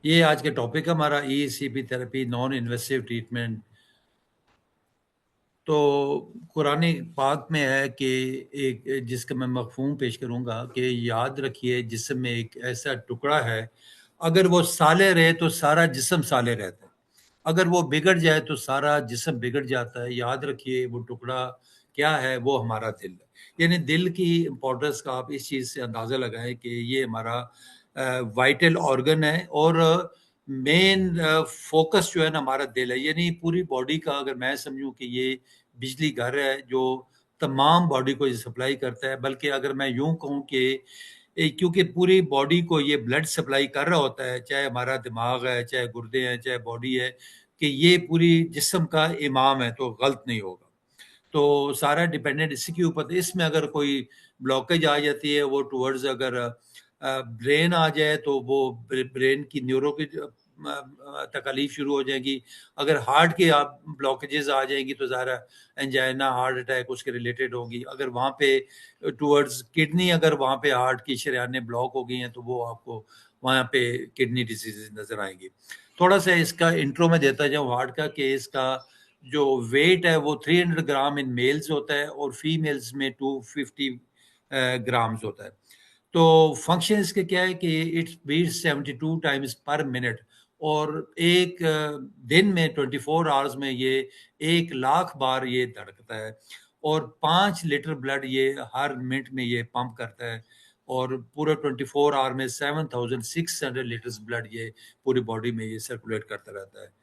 ये आज का टॉपिक है हमारा ECP therapy non invasive treatment. तो कुरान पाक में है कि एक जिसका मैं मफ़हूम पेश करूँगा कि याद रखिए जिस्म में एक ऐसा टुकड़ा है, अगर वो साले रहे तो सारा जिस्म साले रहता है। अगर वो बिगड़ जाए तो सारा जिस्म बिगड़ जाता है। याद रखिए वो टुकड़ा क्या है, वो हमारा दिल है। यानी दिल की इम्पोर्टेंस का आप इस चीज़ से अंदाज़ा लगाएँ कि ये हमारा वाइटल ऑर्गन है और मेन फ़ोकस जो है ना हमारा दिल है। यानी पूरी बॉडी का अगर मैं समझूँ कि ये बिजली घर है जो तमाम बॉडी को ये सप्लाई करता है। बल्कि अगर मैं यूँ कहूँ कि क्योंकि पूरी बॉडी को ये ब्लड सप्लाई कर रहा होता है, चाहे हमारा दिमाग है, चाहे गुर्दे हैं, चाहे बॉडी है, कि ये पूरी जिस्म का इमाम है, तो गलत नहीं होगा। तो सारा डिपेंडेंट इसी के ऊपर। इसमें अगर कोई ब्लॉकेज आ जाती है, वो टुवर्ड्स अगर ब्रेन आ जाए तो वो ब्रेन की न्यूरो की तकलीफ शुरू हो जाएगी। अगर हार्ट के आप ब्लॉकेजेस आ जाएंगी तो ज़ाहिर है एंजाइना, हार्ट अटैक उसके रिलेटेड होगी। अगर वहाँ पे टुवर्ड्स किडनी, अगर वहाँ पे हार्ट की शरेयानें ब्लॉक हो गई हैं तो वो आपको वहाँ पे किडनी डिजीजेज नज़र आएंगी। थोड़ा सा इसका इंट्रो में देता जाऊँ हार्ट का, कि इसका जो वेट है वो 300 ग्राम इन मेल्स होता है और फीमेल्स में 250 ग्राम्स होता है। तो फंक्शन इसके क्या है कि it's beats 72 times per minute, और एक दिन में 24 आवर्स में ये 1 लाख बार ये धड़कता है, और 5 लीटर ब्लड ये हर मिनट में ये पंप करता है, और पूरे 24 आवर में 7600 लीटर्स ब्लड ये पूरी बॉडी में ये सर्कुलेट करता रहता है।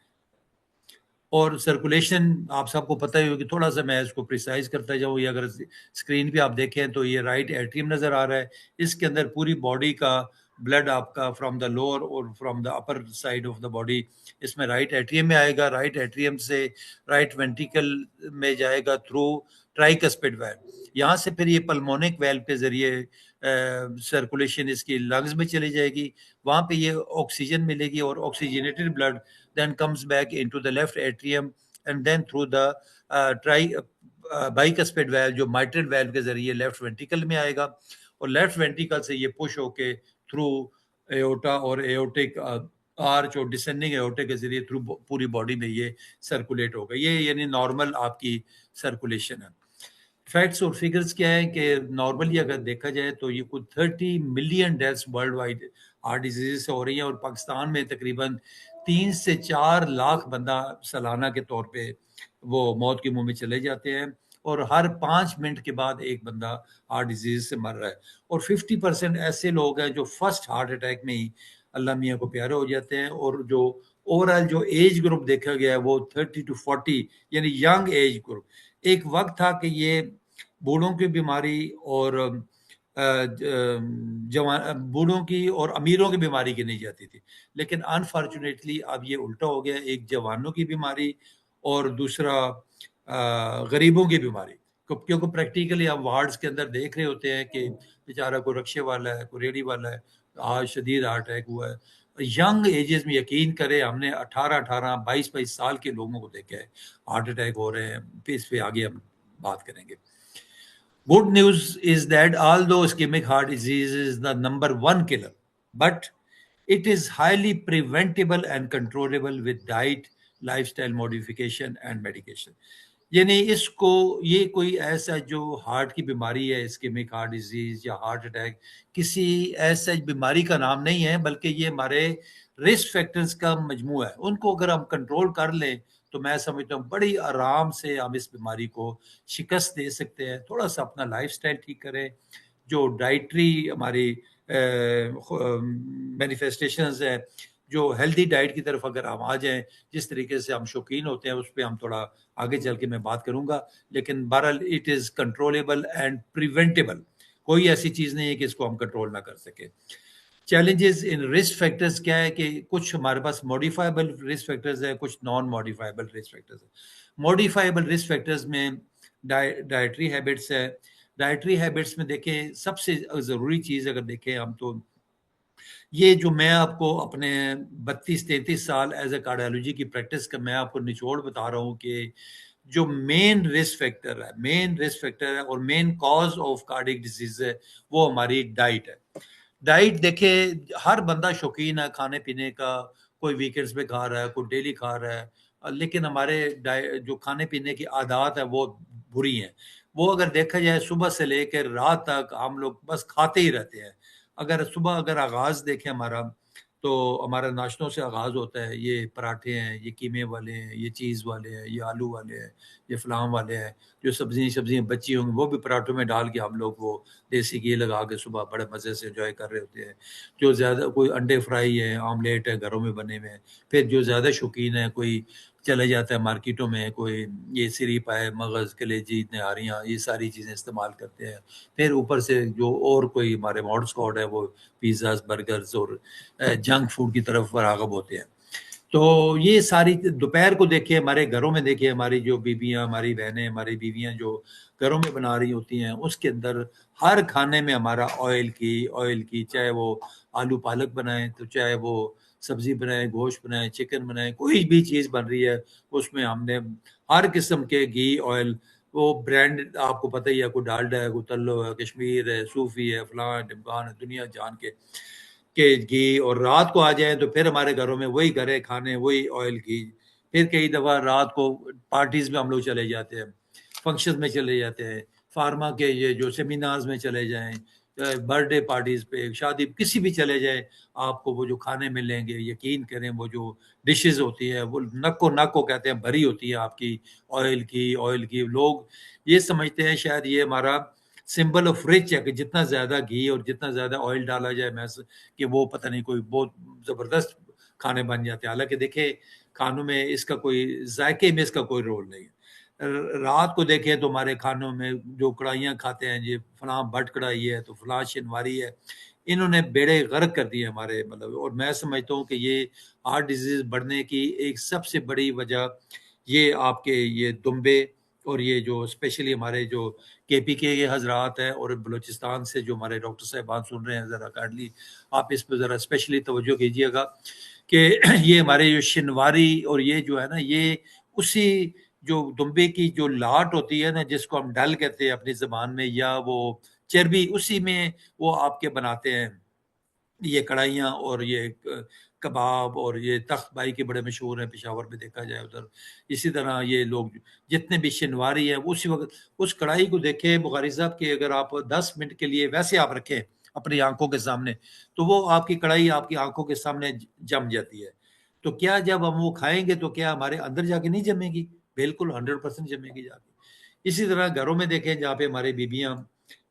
और सर्कुलेशन आप सबको पता ही होगी, थोड़ा सा मैं इसको प्रिसाइज करता जाऊँ। ये अगर स्क्रीन पे आप देखें तो ये राइट एट्रियम नज़र आ रहा है। इसके अंदर पूरी बॉडी का ब्लड आपका फ्रॉम द लोअर और from the upper side of the body इसमें राइट एट्रियम में आएगा। राइट एट्रियम से राइट वेंट्रिकल में जाएगा थ्रू ट्राइकस्पिड वेल्व। यहाँ से फिर ये पल्मोनिक वेल्व के जरिए सर्कुलेशन इसकी लंग्स में चली जाएगी। वहाँ पे ये ऑक्सीजन मिलेगी और oxygenated blood then comes back into the left atrium and then through the bicuspid valve जो mitral valve के जरिए लेफ्ट वेंट्रिकल में आएगा, और लेफ्ट वेंट्रिकल से ये पुश होके थ्रू एओर्टा और एओर्टिक आर्च और डिसेंडिंग एओर्टा के जरिए थ्रू पूरी बॉडी में ये सर्कुलेट होगा। ये यानी नॉर्मल आपकी सर्कुलेशन है। फैक्ट्स और फिगर्स क्या है कि नॉर्मली अगर देखा जाए तो ये कुछ 30 million deaths world wide heart disease से हो रही हैं, और पाकिस्तान में तकरीबन 3 से 4 लाख बंदा सालाना के तौर पे वो मौत के मुंह में चले जाते हैं, और हर 5 मिनट के बाद एक बंदा हार्ट डिजीज से मर रहा है। और 50% ऐसे लोग हैं जो फर्स्ट हार्ट अटैक में ही अल्लाह मियाँ को प्यारे हो जाते हैं। और जो ओवरऑल जो एज ग्रुप देखा गया है वो 30 to 40 यानी यंग एज ग्रुप। एक वक्त था कि ये बूढ़ों की बीमारी और जवान बूढ़ों की और अमीरों की बीमारी गिनी जाती थी, लेकिन अनफॉर्चुनेटली अब ये उल्टा हो गया। एक जवानों की बीमारी और दूसरा गरीबों की बीमारी। क्योंकि प्रैक्टिकली आप वार्ड्स के अंदर देख रहे होते हैं कि बेचारा कोई रक्शे वाला है, कोई रेडी वाला है, आज शदीद हार्ट अटैक हुआ है। यंग एजेस में यकीन करें हमने 18-18 22-22 साल के लोगों को देखा है हार्ट अटैक हो रहे हैं। फिर इस पे आगे हम बात करेंगे। Good news is that although ischemic heart disease is the number one killer, but it is highly preventable and controllable with diet, lifestyle modification and medication. यानी इसको ये कोई ऐसा जो हार्ट की बीमारी है, इस्केमिक हार्ट डिजीज या हार्ट अटैक, किसी ऐसा बीमारी का नाम नहीं है, बल्कि ये हमारे रिस्क फैक्टर्स का मजमू है। उनको अगर हम कंट्रोल कर लें तो मैं समझता हूँ बड़ी आराम से हम इस बीमारी को शिकस्त दे सकते हैं। थोड़ा सा अपना लाइफस्टाइल ठीक करें, जो डाइटरी हमारी मैनिफेस्टेशंस है, जो हेल्दी डाइट की तरफ अगर हम आ जाएं, जिस तरीके से हम शौकीन होते हैं उस पर हम थोड़ा आगे चल के मैं बात करूंगा। लेकिन बहरहाल it is controllable and preventable. कोई ऐसी चीज़ नहीं है कि इसको हम कंट्रोल ना कर सके। चैलेंजेस इन रिस्क फैक्टर्स क्या है कि कुछ हमारे पास मॉडिफाइबल रिस्क फैक्टर्स है, कुछ नॉन मॉडिफाइबल रिस्क फैक्टर्स है। मॉडिफाइबल रिस्क फैक्टर्स में डाइटरी हैबिट्स है। डाइटरी हैबिट्स में देखें सबसे ज़रूरी चीज़ अगर देखें हम तो ये जो मैं आपको अपने 32-33 साल एज ए कार्डियोलॉजी की प्रैक्टिस का मैं आपको निचोड़ बता रहा हूँ कि जो मेन रिस्क फैक्टर है और main cause of cardiac disease है वो हमारी डाइट है। डाइट देखिए, हर बंदा शौकीन है खाने पीने का, कोई वीकेंड्स पे खा रहा है, कोई डेली खा रहा है। लेकिन हमारे जो खाने पीने की आदत है वो बुरी हैं। वो अगर देखा जाए सुबह से लेकर रात तक हम लोग बस खाते ही रहते हैं। अगर सुबह अगर आगाज़ देखें हमारा, तो हमारा नाश्तों से आगाज़ होता है, ये पराठे हैं, ये कीमे वाले हैं, ये चीज़ वाले हैं, ये आलू वाले हैं, ये फलाम वाले हैं। जो सब्जियाँ बची होंगी वो भी पराठों में डाल के हम लोग वो देसी घी लगा के सुबह बड़े मज़े से एन्जॉय कर रहे होते हैं। जो ज़्यादा कोई अंडे फ्राई है, ऑमलेट है घरों में बने हुए हैं। फिर जो ज़्यादा शौकीन है, कोई चले जाता है मार्केटों में, कोई ये सिरप है, मगज़, कलेजी, नहारियाँ, ये सारी चीज़ें इस्तेमाल करते हैं। फिर ऊपर से जो और कोई हमारे मॉड स्क्वाड है, वो पिज़्ज़ाज़, बर्गर्स और जंक फूड की तरफ राग़िब होते हैं। तो ये सारी दोपहर को देखिए, हमारे घरों में देखिए, हमारी जो बीबियाँ, हमारी बहनें, हमारी बीवियाँ जो घरों में बना रही होती हैं, उसके अंदर हर खाने में हमारा ऑयल की, चाहे वो आलू पालक बनाएँ, तो चाहे वो सब्ज़ी बनाएँ, गोश्त बनाएँ, चिकन बनाएँ, कोई भी चीज़ बन रही है, उसमें हमने हर किस्म के घी, ऑयल, वो ब्रांड आपको पता ही है, कोई डालडा है, कोई तल्लो है, कश्मीर है, सूफ़ी है, फलाँ है, ढिमकान है, दुनिया जान के घी। और रात को आ जाएँ तो फिर हमारे घरों में वही गरे खाने, वही ऑयल घी। फिर कई दफ़ा रात को पार्टीज़ में हम लोग चले जाते हैं, फंक्शंस में चले जाते हैं, फार्मा के ये जो सेमिनार्स में चले जाएँ, बर्थडे पार्टीज़ पे, शादी किसी भी चले जाएँ, आपको वो जो खाने मिलेंगे, यकीन करें वो जो डिशेज़ होती है वो नक्को-नक को कहते हैं, भरी होती है आपकी ऑयल की। लोग ये समझते हैं शायद ये हमारा सिंबल ऑफ रिच है कि जितना ज़्यादा घी और जितना ज़्यादा ऑयल डाला जाए मैस कि वो पता नहीं कोई बहुत ज़बरदस्त खाने बन जाते हैं। हालाँकि देखिए, खानों में इसका कोई ज़ायके में इसका कोई रोल नहीं है। रात को देखें तो हमारे खानों में जो कढ़ाइयाँ खाते हैं, ये फलाँ भट कढ़ाई है, तो फलाँ शिनवारी है। इन्होंने बेड़े गर्क कर दिए हमारे, मतलब। और मैं समझता हूँ कि ये हार्ट डिज़ीज़ बढ़ने की एक सबसे बड़ी वजह ये आपके ये दुम्बे और ये जो स्पेशली हमारे जो केपीके के हज़रात हैं और बलूचिस्तान से जो हमारे डॉक्टर साहिबान सुन रहे हैं, ज़रा काइंडली आप इस पे ज़रा स्पेशली तवज्जो कीजिएगा कि ये हमारे जो शिनवारी और ये जो है ना, ये उसी जो दुम्बे की जो लाट होती है ना, जिसको हम डल कहते हैं अपनी ज़बान में, या वो चर्बी, उसी में वो आपके बनाते हैं ये कढ़ाइयाँ और ये कबाब। और ये तख्त भाई के बड़े मशहूर हैं पेशावर में, देखा जाए उधर। इसी तरह ये लोग जितने भी शिनवारी हैं, वो उसी वक़्त उस कढ़ाई को देखें बुखारी साहब कि अगर आप 10 मिनट के लिए वैसे आप रखें अपनी आँखों के सामने, तो वो आपकी कढ़ाई आपकी आँखों के सामने जम जाती है। तो क्या जब हम वो खाएँगे तो क्या हमारे अंदर जाके नहीं जमेगी? बिल्कुल 100% जमेगी जाके। इसी तरह घरों में देखें जहाँ पे हमारी बीबियाँ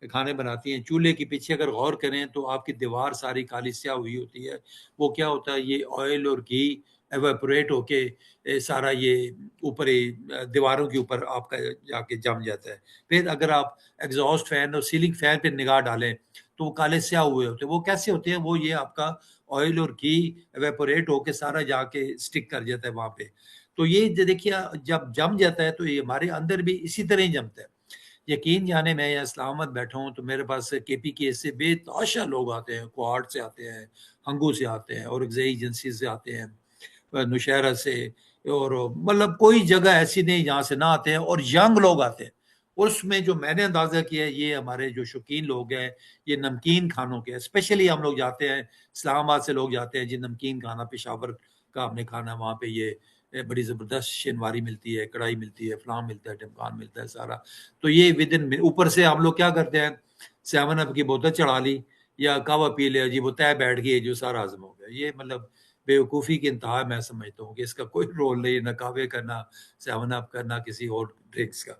खाने बनाती हैं, चूल्हे के पीछे अगर गौर करें तो आपकी दीवार सारी काली स्याह हुई होती है। वो क्या होता है, ये ऑयल और घी इवेपोरेट होके सारा ये ऊपर ही दीवारों के ऊपर आपका जाके जम जाता है। फिर अगर आप एग्ज़ॉस्ट फैन और सीलिंग फैन पे निगाह डालें, तो वो काले स्याह हुए होते हैं। वो कैसे होते हैं? वो ये आपका ऑयल और घी इवेपोरेट होके सारा जाके स्टिक कर जाता है वहाँ पे। तो ये देखिए, जब जम जाता है तो ये हमारे अंदर भी इसी तरह ही जमता है। यकीन जाने, मैं यहाँ इस्लामाबाद बैठा हूँ तो मेरे पास केपीके से बेतहाशा लोग आते हैं, क्वाड से आते हैं, हंगू से आते हैं, औरंगज़ेई एजेंसी से आते हैं, नौशहरा से। और मतलब कोई जगह ऐसी नहीं जहाँ से ना आते हैं, और यंग लोग आते हैं। उसमें जो मैंने अंदाज़ा किया है, ये हमारे जो शौकीन लोग हैं, ये नमकीन खानों के, स्पेशली हम लोग जाते हैं, इस्लामाबाद से लोग जाते हैं जी, नमकीन खाना पेशावर का हमने खाना, वहाँ पे ये बड़ी ज़बरदस्त शिनवारी मिलती है, कढ़ाई मिलती है, फलां मिलता है, ढिमकान मिलता है सारा। तो ये विदिन, ऊपर से हम लोग क्या करते हैं, 7 अप की बोतल चढ़ा ली या कहवा पी लिया जी, वो तय बैठ गई जो सारा हज़म हो गया। ये मतलब बेवकूफ़ी की इंतहा मैं समझता हूँ कि इसका कोई रोल नहीं है, ना कहवे का, ना 7 अप का, ना किसी और ड्रिंक्स का।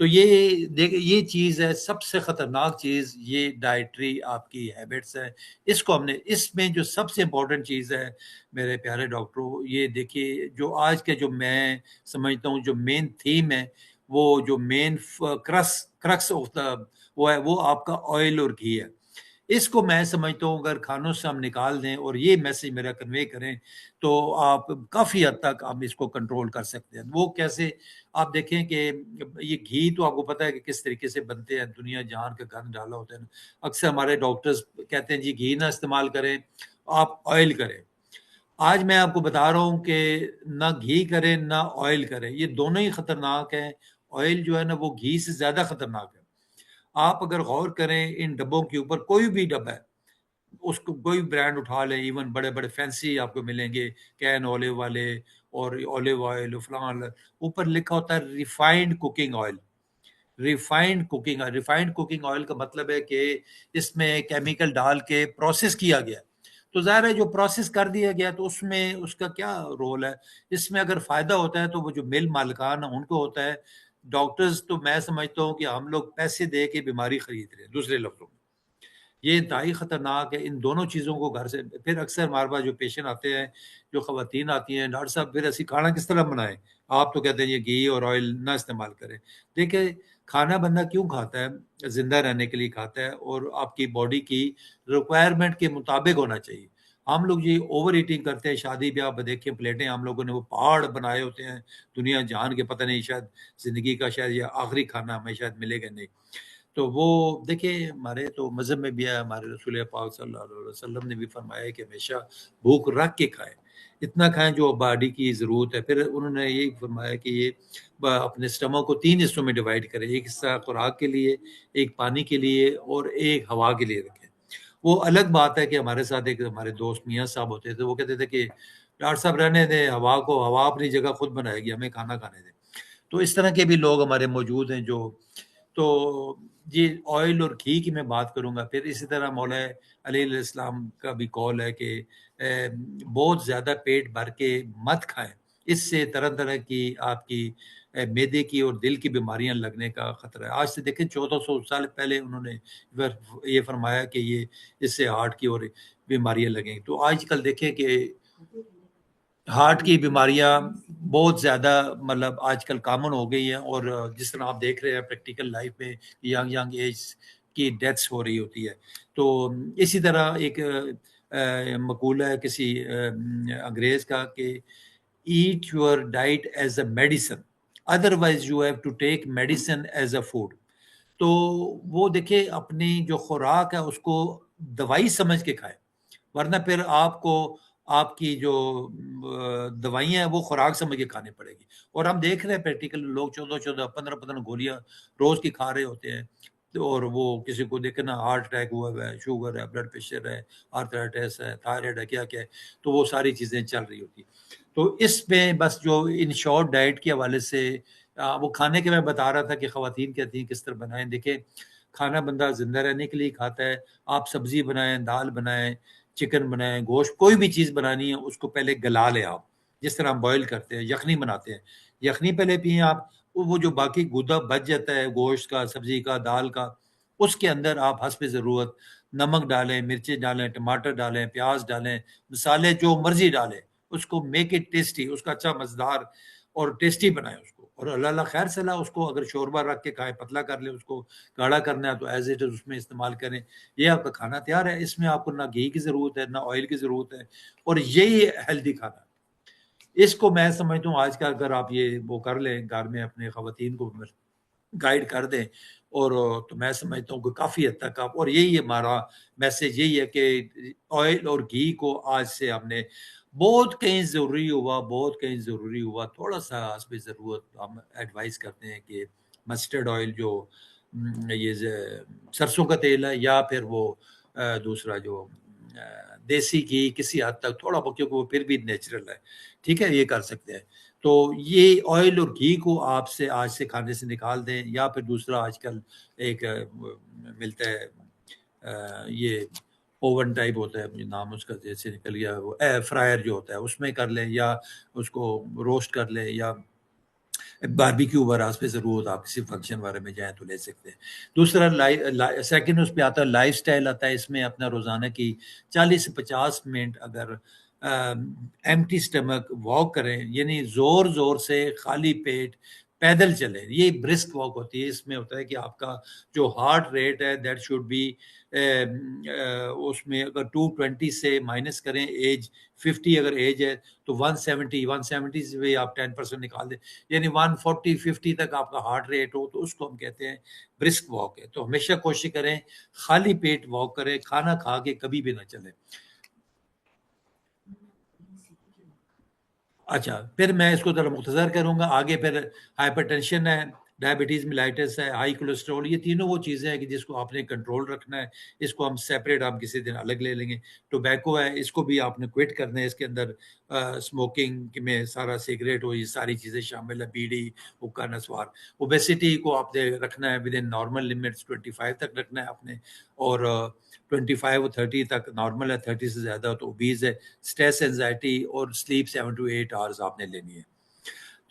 तो ये चीज़ है, सबसे ख़तरनाक चीज़ ये डाइटरी आपकी हैबिट्स है। इसको हमने, इसमें जो सबसे इम्पोर्टेंट चीज़ है मेरे प्यारे डॉक्टरों, ये देखिए, जो आज के जो मैं समझता हूँ जो मेन थीम है, वो जो मेन क्रक्स ऑफ द वो है, वो आपका ऑयल और घी है। इसको मैं समझता हूँ अगर खानों से हम निकाल दें और ये मैसेज मेरा कन्वे करें, तो आप काफ़ी हद तक आप इसको कंट्रोल कर सकते हैं। वो कैसे? आप देखें कि ये घी तो आपको पता है कि किस तरीके से बनते हैं, दुनिया जहान का गंद डाला होता है ना। अक्सर हमारे डॉक्टर्स कहते हैं जी घी ना इस्तेमाल करें, आप ऑयल करें। आज मैं आपको बता रहा हूँ कि ना घी करें, ना ऑयल करें, ये दोनों ही खतरनाक हैं। ऑयल जो है ना, वो घी से ज़्यादा खतरनाक है। आप अगर गौर करें इन डब्बों के ऊपर, कोई भी डब्बा है, उसको कोई ब्रांड उठा लें, इवन बड़े-बड़े फैंसी आपको मिलेंगे, कैन ओलिव वाले और ऑलिव ऑयल, फलाना, ऊपर लिखा होता है refined cooking oil. Refined cooking oil का मतलब है कि इसमें केमिकल डाल के प्रोसेस किया गया। तो ज़ाहिर है जो प्रोसेस कर दिया गया तो उसमें उसका क्या रोल है? इसमें अगर फ़ायदा होता है तो वो जो मिल मालिकान हैं उनको होता है। डॉक्टर्स तो मैं समझता हूँ कि हम लोग पैसे दे के बीमारी खरीद रहे हैं, दूसरे लफ्ज़ों में। ये इंतहाई ख़तरनाक है, इन दोनों चीज़ों को घर से फिर अक्सर हमारे पास जो पेशेंट आते हैं, जो ख़वातीन आती हैं, डॉक्टर साहब फिर ऐसी खाना किस तरह बनाएँ? आप तो कहते हैं ये घी और ऑयल ना इस्तेमाल करें। देखिए, खाना बंदा क्यों खाता है? ज़िंदा रहने के लिए खाता है और आपकी बॉडी की रिक्वायरमेंट के मुताबिक होना चाहिए। हम लोग ये ओवर ईटिंग करते हैं, शादी-ब्याह में देखिए प्लेटें हम लोगों ने वो पहाड़ बनाए होते हैं, दुनिया जहान के पता नहीं शायद ज़िंदगी का शायद ये आखिरी खाना हमें शायद मिलेगा नहीं। तो वो देखिए हमारे तो मज़हब में भी है, हमारे रसूल पाक सल्लल्लाहु अलैहि वसल्लम ने भी फरमाया है कि हमेशा भूख रख के खाएँ। इतना खाएँ जो बॉडी की ज़रूरत है। फिर उन्होंने ये फरमाया कि ये अपने स्टमक को 3 हिस्सों में डिवाइड करें। एक हिस्सा खुराक के लिए, एक पानी के लिए और एक हवा के लिए रखें। वो अलग बात है कि हमारे साथ एक हमारे दोस्त मियाँ साहब होते थे, वो कहते थे कि डॉक्टर साहब रहने दें हवा को, हवा अपनी जगह खुद बनाएगी, हमें खाना खाने दें। तो इस तरह के भी लोग हमारे मौजूद हैं जो तो ये ऑयल और घी की मैं बात करूँगा। फिर इसी तरह मौला अली अलैहिस्सलाम का भी कौल है कि बहुत ज़्यादा पेट भर के मत खाएँ। इससे तरह-तरह की आपकी मैदे की और दिल की बीमारियाँ लगने का खतरा है। आज से देखें 1400 साल पहले उन्होंने वर ये फरमाया कि ये इससे हार्ट की और बीमारियाँ लगेंगी। तो आजकल देखें कि हार्ट की बीमारियाँ बहुत ज़्यादा मतलब आजकल कॉमन हो गई हैं और जिस तरह आप देख रहे हैं प्रैक्टिकल लाइफ में यंग यंग एज की डेथ्स हो रही होती है। तो इसी तरह एक मकूला है किसी अंग्रेज़ का कि eat your diet as a medicine, otherwise you have to take medicine as a food. तो वो देखिए अपनी जो खुराक है उसको दवाई समझ के खाएँ। वरना फिर आपको आपकी जो दवाइयाँ हैं वो खुराक समझ के खानी पड़ेगी। और हम देख रहे हैं प्रैक्टिकल लोग 14-14, 15-15 गोलियाँ रोज़ की खा रहे होते हैं। तो और वो किसी को देखे ना हार्ट अटैक हुआ हुआ है, शुगर है, ब्लड प्रेशर है, आर्थराइटिस है, थायराइड है, क्या-क्या है। तो वो सारी चीज़ें चल रही होती हैं। तो इसमें बस जो इन शॉर्ट डाइट के हवाले से वो खाने के मैं बता रहा था कि ख़वातीन कहती हैं किस तरह बनाएँ। देखिए, खाना बंदा ज़िंदा रहने के लिए खाता है। आप सब्ज़ी बनाएँ, दाल बनाएँ, चिकन बनाएँ, गोश्त कोई भी चीज़ बनानी है उसको पहले गला लें आप। जिस तरह हम बॉयल करते हैं, यखनी बनाते हैं। यखनी पहले पिएँ आप, वो जो बाकी गुदा बच जाता है गोश्त का, सब्ज़ी का, दाल का, उसके अंदर आप हस्ब ज़रूरत नमक डालें, मिर्ची डालें, टमाटर डालें, प्याज़ डालें, मसाले जो मर्ज़ी डालें। उसको मेक इट टेस्टी, उसका अच्छा मज़ेदार और टेस्टी बनाएँ उसको। और अल्लाह अल्लाह खैर सलाह उसको अगर शोरबा रख के खाएँ, पतला कर लें उसको, गाढ़ा करना है तो एज़ इट इज़ उसमें इस्तेमाल करें। ये आपका खाना तैयार है, इसमें आपको ना घी की ज़रूरत है, ना ऑयल की ज़रूरत है और यही है हेल्दी खाना। इसको मैं समझता हूँ आज का अगर आप ये वो कर लें, घर में अपने ख़वातीन को गाइड कर दें और तो मैं समझता हूँ कि काफ़ी हद तक आप और यही हमारा मैसेज यही है कि ऑयल और घी को आज से हमने बहुत कहीं ज़रूरी हुआ, थोड़ा-सा हस्ब ज़रूरत हम एडवाइस करते हैं कि मस्टर्ड ऑयल जो ये सरसों का तेल है या फिर वो दूसरा जो देसी घी किसी हद तक थोड़ा बहुत क्योंकि वो फिर भी नेचुरल है, ठीक है? ये कर सकते हैं। तो ये ऑयल और घी को आप से आज से खाने से निकाल दें या फिर दूसरा आजकल एक मिलता है ये ओवन टाइप होता है, मुझे नाम उसका जैसे निकल गया वो एयर फ्रायर जो होता है उसमें कर लें या उसको रोस्ट कर लें या बारबेक्यू वगैरह पे ज़रूरत आप किसी फंक्शन वगैरह में जाएँ तो ले सकते हैं। दूसरा सेकंड उस पे आता है लाइफ़स्टाइल आता है, इसमें अपना रोज़ाना की 40 से 50 मिनट अगर एम्प्टी स्टमक वॉक करें, यानी ज़ोर-ज़ोर से खाली पेट पैदल चलें, ये ब्रिस्क वॉक होती है। इसमें होता है कि आपका जो हार्ट रेट है दैट शुड बी उसमें अगर 220 से माइनस करें एज 50 अगर एज है तो 170 से भी आप 10% निकाल दें यानी 140-50 तक आपका हार्ट रेट हो तो उसको हम कहते हैं ब्रिस्क वॉक है। तो हमेशा कोशिश करें खाली पेट वॉक करें, खाना खा के कभी भी ना चलें। अच्छा, फिर मैं इसको ज़रा मुख्तसर करूँगा, आगे फिर हाइपरटेंशन है, डायबिटीज़ मिलाइटिस है, हाई कोलेस्ट्रॉल, ये तीनों वो चीज़ें हैं कि जिसको आपने कंट्रोल रखना है। इसको हम सेपरेट हम किसी दिन अलग ले लेंगे। टोबैको है, इसको भी आपने क्विट करना है। इसके अंदर स्मोकिंग में सारा सिगरेट और ये सारी चीज़ें शामिल है, बीड़ी, हुक्का, नस्वार। ओबेसिटी को आपने रखना है विद इन नॉर्मल लिमिट्स, 25 तक रखना है आपने, और 25 और 30 तक नॉर्मल है, 30 से ज़्यादा तो ओबीज़ है। स्ट्रेस, एंग्जायटी और स्लीप 7 टू 8 आवर्स आपने लेनी है।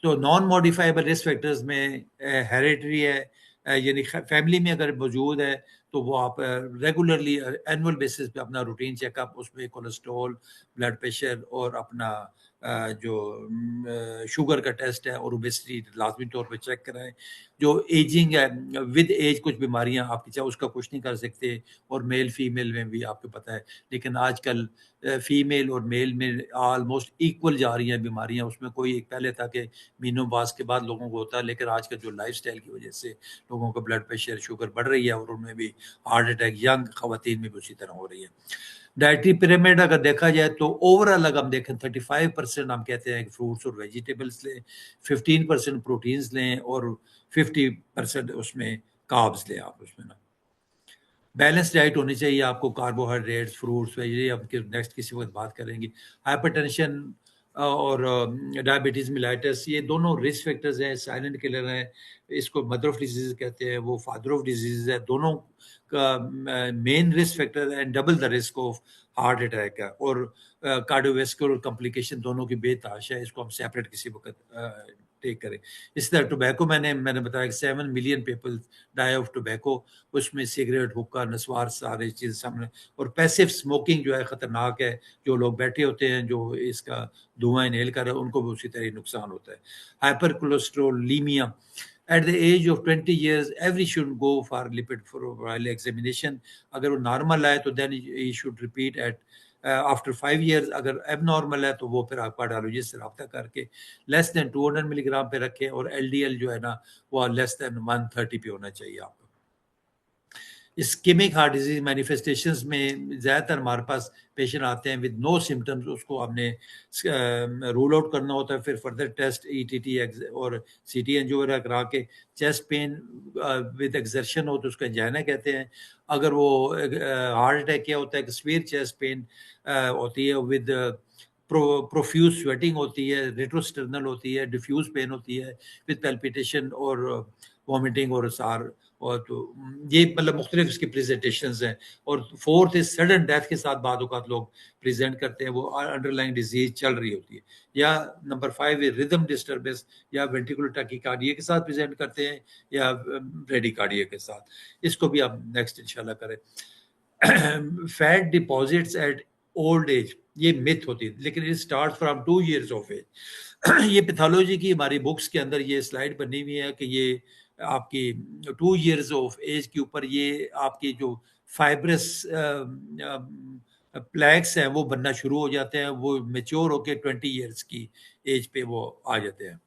तो नॉन मॉडिफाइबल रिस्क फैक्टर्स में हेरिडिटरी है, यानी फैमिली में अगर मौजूद है तो वो आप रेगुलरली एनुअल बेसिस पे अपना रूटीन चेकअप, उसमें कोलेस्ट्रॉल, ब्लड प्रेशर और अपना जो शुगर का टेस्ट है और ओबेसिटी लाजमी तौर पे चेक कराएं। जो एजिंग है, विद एज कुछ बीमारियां आपकी, चाहे उसका कुछ नहीं कर सकते, और मेल फीमेल में भी आपको पता है, लेकिन आजकल फीमेल और मेल में ऑलमोस्ट इक्वल जा रही हैं बीमारियां। उसमें कोई एक पहले था कि मीनोपाज के बाद लोगों को होता है, लेकिन आजकल जो लाइफस्टाइल की वजह से लोगों का ब्लड प्रेशर, शुगर बढ़ रही है, और उनमें भी हार्ट अटैक यंग खवातीन में भी उसी तरह हो रही है। डाइटरी पिरामिड अगर देखा जाए तो ओवरऑल अगर हम देखें 35% हम कहते हैं कि फ्रूट्स और वेजिटेबल्स लें, 15% प्रोटीन्स लें, और 50% उसमें कार्ब्स लें आप उसमें ना। बैलेंस डाइट होनी चाहिए आपको, कार्बोहाइड्रेट्स, फ्रूट्स, ये अब नेक्स्ट किसी वक्त बात करेंगे। हाइपरटेंशन और डायबिटीज़ मिलाइटिस, ये दोनों रिस्क फैक्टर्स हैं, साइलेंट किलर हैं। इसको मदर ऑफ डिजीज कहते हैं, वो फादर ऑफ डिजीज है। दोनों का मेन रिस्क फैक्टर है, double the risk of heart attack है, और कार्डियोवैस्कुलर कॉम्प्लिकेशन दोनों की बेतहाशा है। इसको हम सेपरेट किसी वक्त टेक करें। इस तरह टोबैको मैंने बताया कि 7 million people die of tobacco, उसमें सिगरेट, हुक्का, नस्वार सारी चीज़ सामने। और पैसिव स्मोकिंग जो है ख़तरनाक है। जो लोग बैठे होते हैं, जो इसका धुआं इनहेल कर रहे हैं, उनको भी उसी तरह ही नुकसान होता है। Hypercholesterolaemia, at the age of 20 years every should go for lipid profile examination। अगर वो नॉर्मल है तो then he should repeat at after 5 years। अगर एबनॉर्मल है तो वो फिर आप कार्डियोलॉजिस्ट से रब्ता करके लेस देन 200 मिलीग्राम पे रखें, और एलडीएल जो है ना वो लेस देन 130 पे होना चाहिए आपको। इस्केमिक हार्ट डिजीज मैनिफेस्टेशंस में ज़्यादातर हमारे पास पेशेंट आते हैं विद नो सिम्टम्स। उसको हमने रूल आउट करना होता है, फिर फर्दर टेस्ट ईटीटी और सीटी एंजियो वगैरह करा के। चेस्ट पेन विद एक्सर्शन हो तो उसको एंजाइना कहते हैं। अगर वो हार्ट अटैक क्या होता है कि सीवियर चेस्ट पेन होती है विद प्रोफ्यूज स्वेटिंग होती है, रेट्रोस्टर्नल होती है, डिफ्यूज पेन होती है विद पैल्पिटेशन और वॉमिटिंग और सार। और तो ये मतलब मुख्तलिफ इसकी प्रेजेंटेशंस हैं। और फोर्थ इज सडन डेथ के साथ बाद औकात लोग प्रेजेंट करते हैं, वो अंडरलाइन डिजीज चल रही होती है। या नंबर 5 इज रिदम डिस्टर्बेंस, या वेंट्रिकुलर टैकीकार्डिया के साथ प्रेजेंट करते हैं, या ब्रेडिकार्डिया के साथ। इसको भी आप नेक्स्ट इंशाल्लाह करें। Fat deposits at old age, ये मिथ होती है, लेकिन it start from 2 years of age. ये पैथोलॉजी की हमारी बुक्स के अंदर ये स्लाइड बनी हुई है कि ये आपकी 2 years ऑफ एज के ऊपर ये आपकी जो फाइब्रस प्लैक्स हैं वो बनना शुरू हो जाते हैं। वो मेच्योर होके 20 years की एज पे वो आ जाते हैं।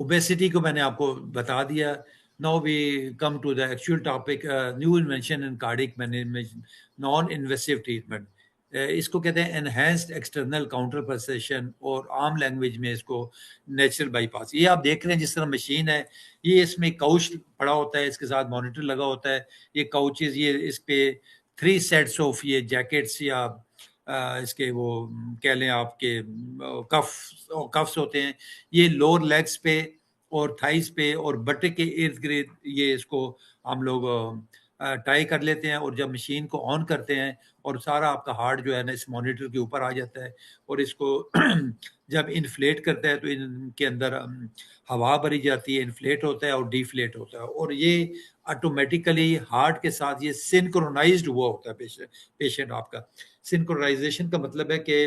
ओबेसिटी को मैंने आपको बता दिया। Now we come to the actual topic, new invention in cardiac management, non invasive treatment. इसको कहते हैं एनहेंस्ड एक्सटर्नल काउंटर पल्सेशन, और आम लैंग्वेज में इसको नेचुरल बाईपास। ये आप देख रहे हैं जिस तरह मशीन है, ये इसमें काउच पड़ा होता है, इसके साथ मॉनिटर लगा होता है। ये काउचेज, ये इस पे 3 सेट्स ऑफ ये जैकेट्स या इसके वो कह लें आपके कफ कफ्स होते हैं। ये लोअर लेग्स पे और थाइस पे और बटे के इर्द गिर्द ये इसको हम लोग टाई कर लेते हैं, और जब मशीन को ऑन करते हैं और सारा आपका हार्ट जो है ना इस मॉनिटर के ऊपर आ जाता है, और इसको जब इन्फ्लेट करता है तो इनके अंदर हवा भरी जाती है, इन्फ्लेट होता है और डिफ्लेट होता है, और ये ऑटोमेटिकली हार्ट के साथ ये सिंक्रोनाइज्ड हुआ होता है पेशेंट आपका। सिंक्रोनाइजेशन का मतलब है कि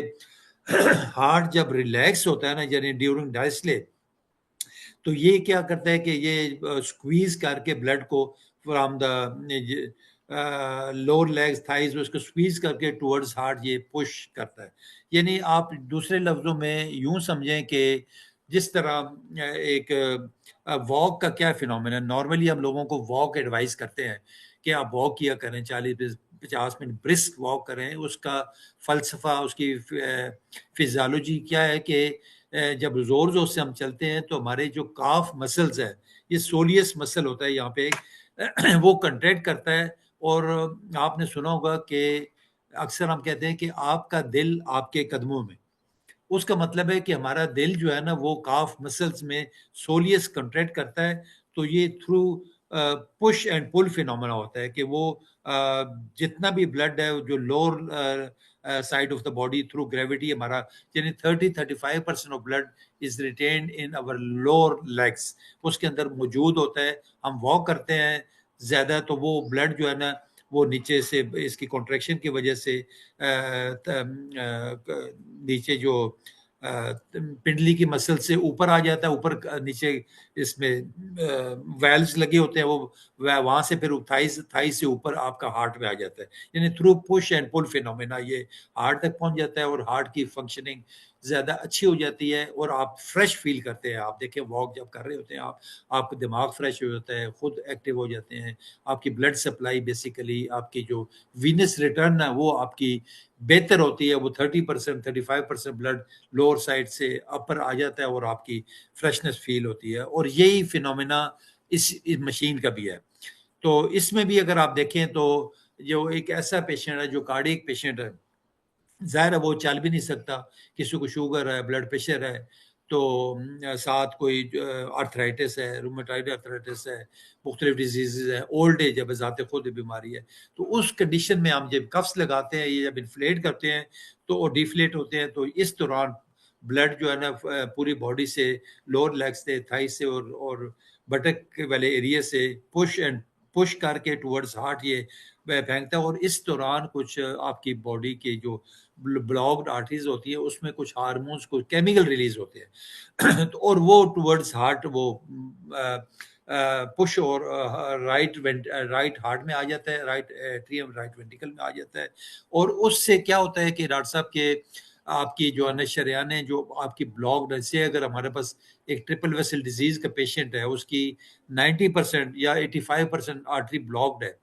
हार्ट जब रिलैक्स होता है ना, यानी ड्यूरिंग डायस्लेप, तो ये क्या करता है कि ये स्क्वीज करके ब्लड को from the lower legs, thighs, उसको स्क्वीज करके टुवर्ड्स हार्ट ये पुश करता है। यानी आप दूसरे लफ्जों में यूं समझें कि जिस तरह एक वॉक का क्या फिनोमेना है। नॉर्मली हम लोगों को वॉक एडवाइस करते हैं कि आप वॉक किया करें, 40-50 मिनट ब्रिस्क वॉक करें। उसका फलसफा, उसकी फिजियोलॉजी क्या है कि जब ज़ोर ज़ोर से हम चलते हैं तो हमारे जो काफ मसल्स है, ये सोलियस मसल होता है यहाँ पे वो कंट्रैक्ट करता है। और आपने सुना होगा कि अक्सर हम कहते हैं कि आपका दिल आपके कदमों में। उसका मतलब है कि हमारा दिल जो है ना वो काफ मसल्स में सोलियस कंट्रैक्ट करता है। तो ये through push and pull phenomena होता है कि वो जितना भी ब्लड है जो lower side of the body through gravity हमारा, यानी 30-35% of blood is retained in our lower legs, उसके अंदर मौजूद होता है। हम वॉक करते हैं ज्यादा तो वो ब्लड जो है ना वो नीचे से इसकी कॉन्ट्रैक्शन की वजह से नीचे जो पिंडली की मसल से ऊपर आ जाता है, ऊपर नीचे इसमें वेल्व्स लगे होते हैं, वो वहां से फिर थाइस से ऊपर आपका हार्ट में आ जाता है। यानी through push and pull phenomena ये हार्ट तक पहुंच जाता है और हार्ट की फंक्शनिंग ज्यादा अच्छी हो जाती है और आप फ्रेश फील करते हैं। आप देखें वॉक जब कर रहे होते हैं आप, आपका दिमाग फ्रेश हो जाता है, खुद एक्टिव हो जाते हैं, आपकी ब्लड सप्लाई बेसिकली आपकी जो वीनस रिटर्न है वो आपकी बेहतर होती है। वो 30% 35% ब्लड लोअर साइड से अपर आ जाता है और आपकी फ्रेशनेस फील होती है। और यही फिनोमेना इस मशीन का भी है। तो इसमें भी अगर आप देखें तो जो एक ऐसा पेशेंट है जो कार्डियक पेशेंट है, ज़ाहिर है वो चल भी नहीं सकता, किसी को शुगर है, ब्लड प्रेशर है, तो साथ कोई आर्थराइटिस है, रूमेटॉइड आर्थराइटिस है, मुख्तलिफ डिजीज़ है, ओल्ड एज है, बज़ाते खुद बीमारी है। तो उस कंडीशन में हम जब कफ्स लगाते हैं, ये जब इन्फ्लेट करते हैं तो वो डिफ्लेट होते हैं, तो इस दौरान ब्लड जो है ना पूरी बॉडी से, लोअर लेग्स से, थाई से और बटक वाले एरिया से पुश करके टुवर्ड्स हार्ट ये फेंकता है। और इस दौरान कुछ आपकी बॉडी के जो ब्लॉक्ड आर्टरीज होती है उसमें कुछ हार्मोन्स, कुछ केमिकल रिलीज होते हैं तो और वो टुवर्ड्स हार्ट वो पुश और राइट हार्ट में आ जाता है, राइट एट्रियम, राइट वेंट्रिकल में आ जाता है। और उससे क्या होता है कि डॉक्टर साहब के आपकी जो है ना शरेयाने जो आपकी ब्लॉक्ड है, से अगर हमारे पास एक ट्रिपल वेसल डिजीज का पेशेंट है, उसकी 90% या 85% आर्टरी ब्लॉक्ड है,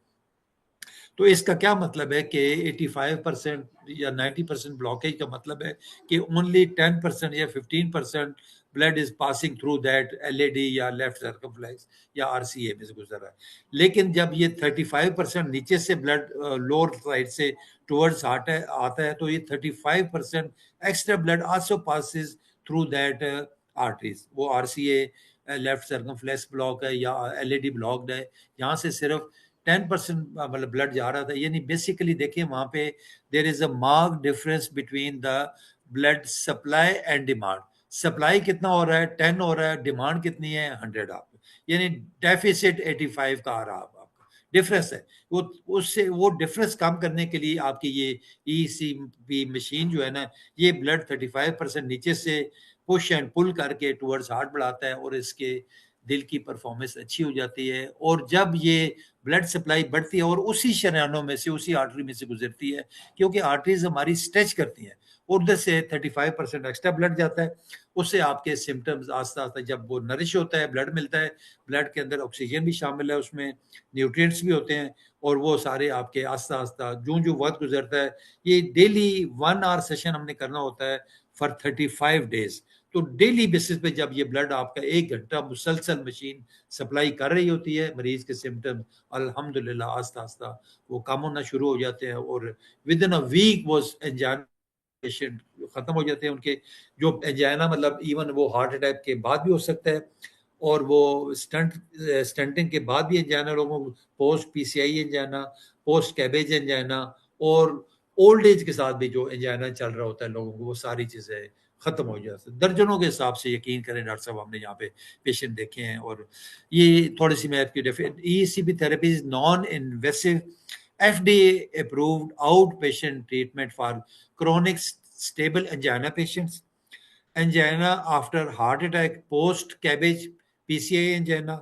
तो इसका क्या मतलब है कि 85% या 90% ब्लॉकेज का मतलब है कि ओनली 10% या 15% blood is passing through that LAD या लेफ्ट सर्कमफ्लेक्स या आरसीए में से गुजर रहा है। लेकिन जब ये 35% नीचे से ब्लड लोअर साइड से टुवर्ड्स आता है तो ये 35% extra blood also passes through that arteries. वो आरसीए लेफ्ट सर्कमफ्लेक्स ब्लॉक है या एलएडी ब्लॉक्ड है, यहाँ से सिर्फ 10% मतलब ब्लड जा रहा था। यानी बेसिकली देखिए वहां पे there is a mark difference between the blood supply and demand. Supply कितना हो रहा है, 10 हो रहा है, डिमांड कितनी है, 100 आप, यानी डेफिसिट 85 का आ रहा है आपका डिफरेंस है। वो उससे वो डिफरेंस कम करने के लिए आपकी ये ईसीपी मशीन जो है ना, ये ब्लड 35% नीचे से पुश एंड पुल करके टुवर्ड्स हार्ट बढ़ाता है और इसके दिल की परफॉर्मेंस अच्छी हो जाती है। और जब ये ब्लड सप्लाई बढ़ती है और उसी शरीयानों में से, उसी आर्टरी में से गुजरती है, क्योंकि आर्टरीज हमारी स्ट्रेच करती हैं, उधर से 35% एक्स्ट्रा ब्लड जाता है। उससे आपके सिम्टम्स आस्ता आस्ता जब वो नरिश होता है, ब्लड मिलता है, ब्लड के अंदर ऑक्सीजन भी शामिल है, उसमें न्यूट्रिएंट्स भी होते हैं, और वो सारे आपके आस्ता आस्ता जो जो वक्त गुजरता है, ये डेली 1 आवर सेशन हमने करना होता है फॉर 35 डेज। तो डेली बेसिस पे जब ये ब्लड आपका 1 घंटा मुसलसल मशीन सप्लाई कर रही होती है, मरीज के सिम्टम अल्हम्दुलिल्लाह आस्ता आस्ता वो कम होना शुरू हो जाते हैं और विद इन अ वीक वो एंजाइना पेशेंट खत्म हो जाते हैं उनके। जो एंजाइना मतलब इवन वो हार्ट अटैक के बाद भी हो सकता है, और वो स्टंटिंग के बाद भी एंजाइना लोगों को, post PCI angina, post cabbage angina, और ओल्ड एज के साथ भी जो एंजाइना चल रहा होता है लोगों को, वो सारी चीजें खत्म हो जाती है। दर्जनों के हिसाब से यकीन करें डॉक्टर साहब हमने यहाँ पे पेशेंट देखे हैं। और ये थोड़ी सी मैं आपकी ECB therapy is non invasive FDA approved outpatient treatment for chronic stable angina patients, angina after heart attack, post cabbage, PCI angina,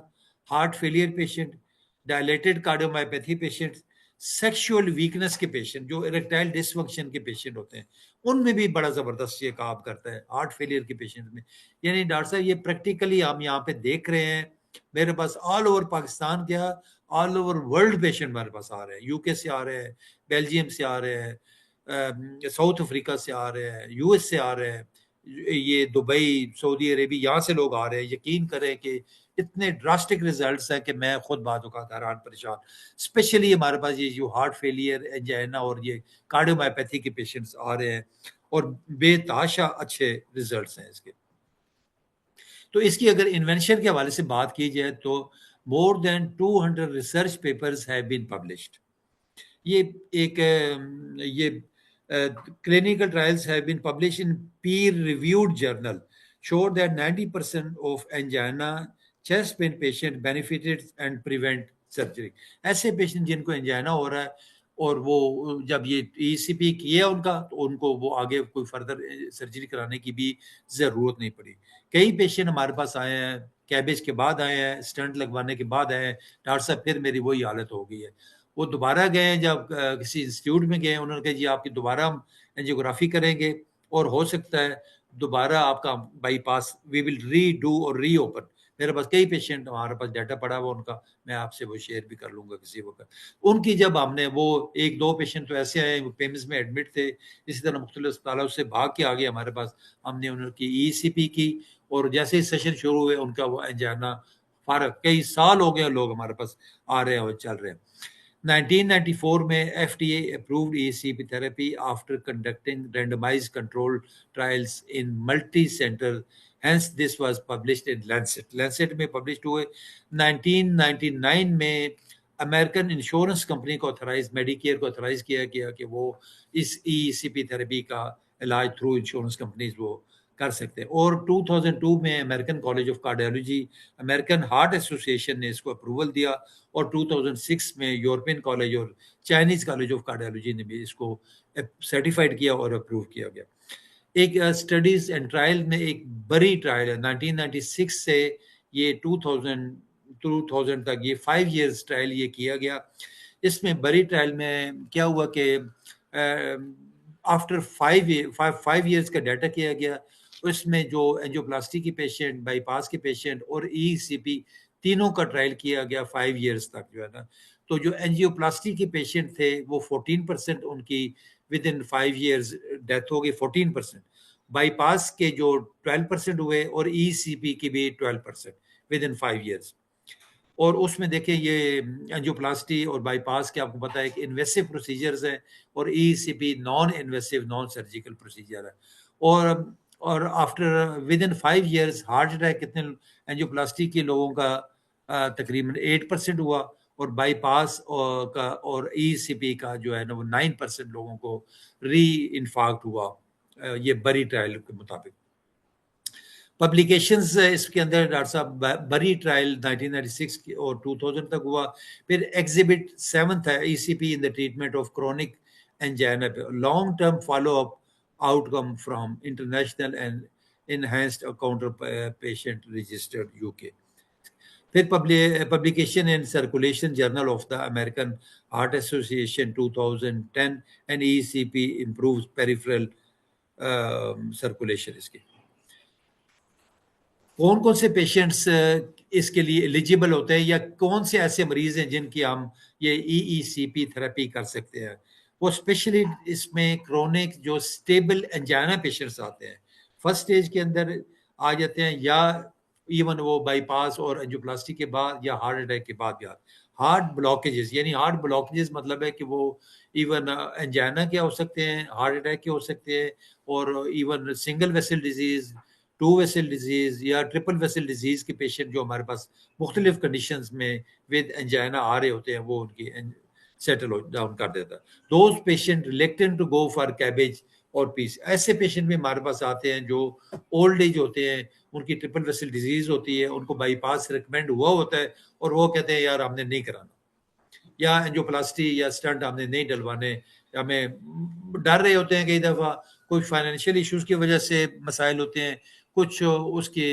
heart failure patient, dilated cardiomyopathy patients, sexual weakness के patient, जो erectile dysfunction के patient होते हैं, उनमें भी बड़ा जबरदस्त ये काम करता है, हार्ट फेलियर के पेशेंट में। यानी डॉक्टर साहब ये प्रैक्टिकली हम यहाँ पे देख रहे हैं। मेरे पास ऑल ओवर पाकिस्तान क्या, ऑल ओवर वर्ल्ड पेशेंट हमारे पास आ रहे हैं, यूके से आ रहे हैं, बेल्जियम से आ रहे हैं, साउथ अफ्रीका से आ रहे हैं, यूएस से आ रहे हैं, ये दुबई, सऊदी अरेबिया, यहाँ से लोग आ रहे हैं। यकीन करें कि इतने ड्रास्टिक रिजल्ट्स हैं कि मैं खुद बाद औक़ात हैरान परेशान। स्पेशली हमारे पास ये जो हार्ट फेलियर, एंजाइना और ये कार्डियोमायोपैथी के पेशेंट्स आ रहे हैं और बेतहाशा अच्छे रिजल्ट्स हैं इसके। तो इसकी अगर इन्वेंशन के हवाले से बात की जाए तो more than 200 research papers have been published. ये एक ये clinical trials have been published in peer-reviewed journal showed that 90% of angina chest pain patient benefited and prevent surgery। ऐसे पेशेंट जिनको एंजाइना हो रहा है और वो जब ये ईसीपी किया उनका तो उनको वो आगे कोई फर्दर सर्जरी कराने की भी ज़रूरत नहीं पड़ी। कई पेशेंट हमारे पास आए हैं, कैबेज के बाद आए हैं, स्टंट लगवाने के बाद आए हैं, डॉक्टर साहब फिर मेरी वही हालत हो गई है। वो दोबारा गए, जब किसी इंस्टीट्यूट में गए, उन्होंने कहा जी आपकी दोबारा हम एंजियोग्राफी करेंगे और हो सकता है दोबारा आपका बाईपास वी विल रीडू और रीओपन। मेरे पास कई पेशेंट, हमारे पास डाटा पड़ा हुआ उनका, मैं आपसे वो शेयर भी कर लूँगा किसी वक़्त। उनकी जब हमने वो 1-2 पेशेंट तो ऐसे आए, वो पेमिस में एडमिट थे, इसी तरह मुख्तलिफ अस्पतालों से भाग के आ गए हमारे पास। हमने उनकी ईसीपी की और जैसे ही सेशन शुरू हुए उनका वो एंजाइना फ़ारग, कई साल हो गए लोग हमारे पास आ रहे हैं और चल रहे हैं। 1994 में FDA approved ECP therapy after conducting randomized controlled trials in multi-center. Hence, this was published in Lancet. Lancet में published हुए। 1999 में अमेरिकन इंश्योरेंस कंपनी को ऑथराइज, मेडिकेयर को ऑथराइज किया गया कि वो इस ECP थेरेपी का इलाज थ्रू इंश्योरेंस कंपनीज वो कर सकते हैं। और 2002 में American college of cardiology, American Heart association ने इसको अप्रूवल दिया और 2006 में यूरोपियन कॉलेज और चाइनीज कॉलेज ऑफ कार्डियोलॉजी ने भी इसको सर्टिफाइड किया और अप्रूव किया गया। एक स्टडीज एंड ट्रायल में एक बड़ी ट्रायल है 1996 से ये 2000 तक, ये 5 इयर्स ट्रायल ये किया गया। इसमें बड़ी ट्रायल में क्या हुआ कि आफ्टर 5 इयर्स का डाटा किया गया। उसमें जो एंजियोप्लास्टी की पेशेंट, बाईपास के पेशेंट और ईसीपी तीनों का ट्रायल किया गया 5 इयर्स तक जो है ना। तो जो एंजियोप्लास्टी के पेशेंट थे वो 14% उनकी विद इन 5 इयर्स डेथ हो गई, 14%। बाईपास के जो 12% हुए और ईसीपी की भी 12% विद इन 5 इयर्स। और उसमें देखिए ये एंजियोप्लास्टी और बाईपास के आपको पता है कि इन्वेसिव प्रोसीजर्स हैं और ECP non invasive non surgical procedure है। और after with in 5 years heart attack कितने एंजियोप्लास्टी के लोगों का तकरीबन 8% हुआ और बाईपास का और ईसीपी का जो है ना वो 9% लोगों को री इन्फार्क्ट हुआ, ये बरी ट्रायल के मुताबिक। पब्लिकेशंस इसके अंदर डॉक्टर साहब बरी ट्रायल 1996 की और 2000 तक हुआ। फिर एग्जिबिट 7 है ECP in the treatment of chronic angina पे long term follow up outcome from international and enhanced counter patient registered UK. फिर publication in circulation journal of the American Heart Association 2010 and ECP improves peripheral circulation. इसकी कौन कौन से patients इसके लिए eligible होते हैं या कौन से ऐसे मरीज हैं जिनकी हम ये ईईसीपी थेरेपी कर सकते हैं? वो स्पेशली इसमें क्रोनिक जो स्टेबल एंजाइना पेशेंट्स आते हैं, फर्स्ट स्टेज के अंदर आ जाते हैं या इवन वो बाईपास और एंजियोप्लास्टी के बाद या हार्ट अटैक के बाद भी आते हैं। हार्ट ब्लॉकेजेस, यानी हार्ट ब्लॉकेजेस मतलब है कि वो इवन एंजाइना के हो सकते हैं, हार्ट अटैक के हो सकते हैं और even single vessel disease, 2 vessel disease या ट्रिपल वेसल डिजीज के पेशेंट जो हमारे पास मुख्तलिफ कंडीशंस में विद एंजाइना आ रहे होते हैं वो उनकी सेटल डाउन कर देता है। Those patient reluctant to go for cabbage और पीस, ऐसे पेशेंट भी हमारे पास आते हैं जो ओल्ड एज होते हैं, उनकी ट्रिपल वेसल डिजीज होती है, उनको बाईपास रिकमेंड हुआ होता है और वो कहते हैं यार हमने नहीं कराना, या एंजियोप्लास्टी या स्टंट हमने नहीं डलवाने, हमें डर रहे होते हैं। कई दफ़ा कोई फाइनेंशियल इश्यूज की वजह से मसाइल होते हैं, कुछ उसके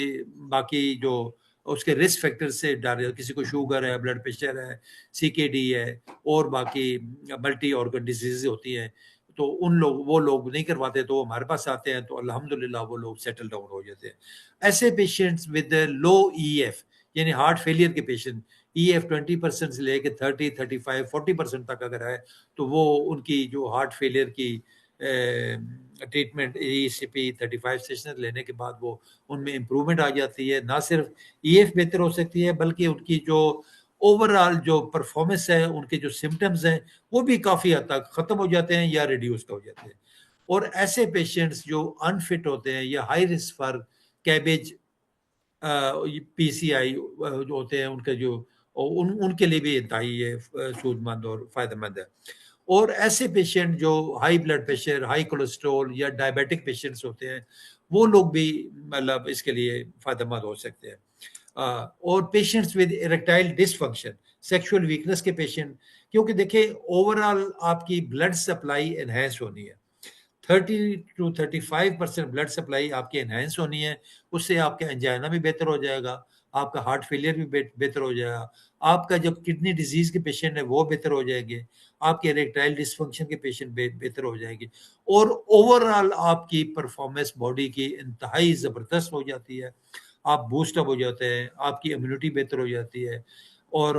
बाकी जो उसके रिस्क फैक्टर से डर रहे हो, किसी को शुगर है, ब्लड प्रेशर है, सीकेडी है और बाकी मल्टी ऑर्गन डिजीज होती हैं, तो वो लोग नहीं करवाते तो हमारे पास आते हैं तो अल्हम्दुलिल्लाह वो लोग सेटल डाउन हो जाते हैं। ऐसे पेशेंट्स विद लो ईएफ यानी हार्ट फेलियर के पेशेंट, ईएफ 20% से लेके 30, 35, 40% तक अगर है तो वो उनकी जो हार्ट फेलियर की ट्रीटमेंट ECP 35 सेशन लेने के बाद वो उनमें इम्प्रूवमेंट आ जाती है। ना सिर्फ EF बेहतर हो सकती है, बल्कि उनकी जो ओवरऑल जो परफॉर्मेंस है, उनके जो सिम्टम्स हैं, वो भी काफ़ी हद तक ख़त्म हो जाते हैं या रिड्यूस हो जाते हैं। और ऐसे पेशेंट्स जो अनफिट होते हैं या high risk for cabbage PCI जो होते हैं, उनके जो उनके लिए भी इंतहाई ये सूदमंद और फ़ायदेमंद है। और ऐसे पेशेंट जो high blood pressure, high cholesterol या डायबिटिक पेशेंट्स होते हैं, वो लोग भी मतलब इसके लिए फ़ायदेमंद हो सकते हैं। और patients with erectile dysfunction, sexual weakness के पेशेंट, क्योंकि देखिए ओवरऑल आपकी ब्लड सप्लाई एनहेंस होनी है। 30 to 35% ब्लड सप्लाई आपकी एनहेंस होनी है। उससे आपका एंजाइना भी बेहतर हो जाएगा, आपका हार्ट फेलियर भी बेहतर हो जाएगा, आपका जब किडनी डिजीज के पेशेंट है वो बेहतर हो जाएंगे, आपके इरेक्टाइल डिसफंक्शन के पेशेंट बेहतर हो जाएंगे, और ओवरऑल आपकी परफॉर्मेंस बॉडी की इंतहाई ज़बरदस्त हो जाती है। आप बूस्ट अप हो जाते हैं, आपकी इम्यूनिटी बेहतर हो जाती है। और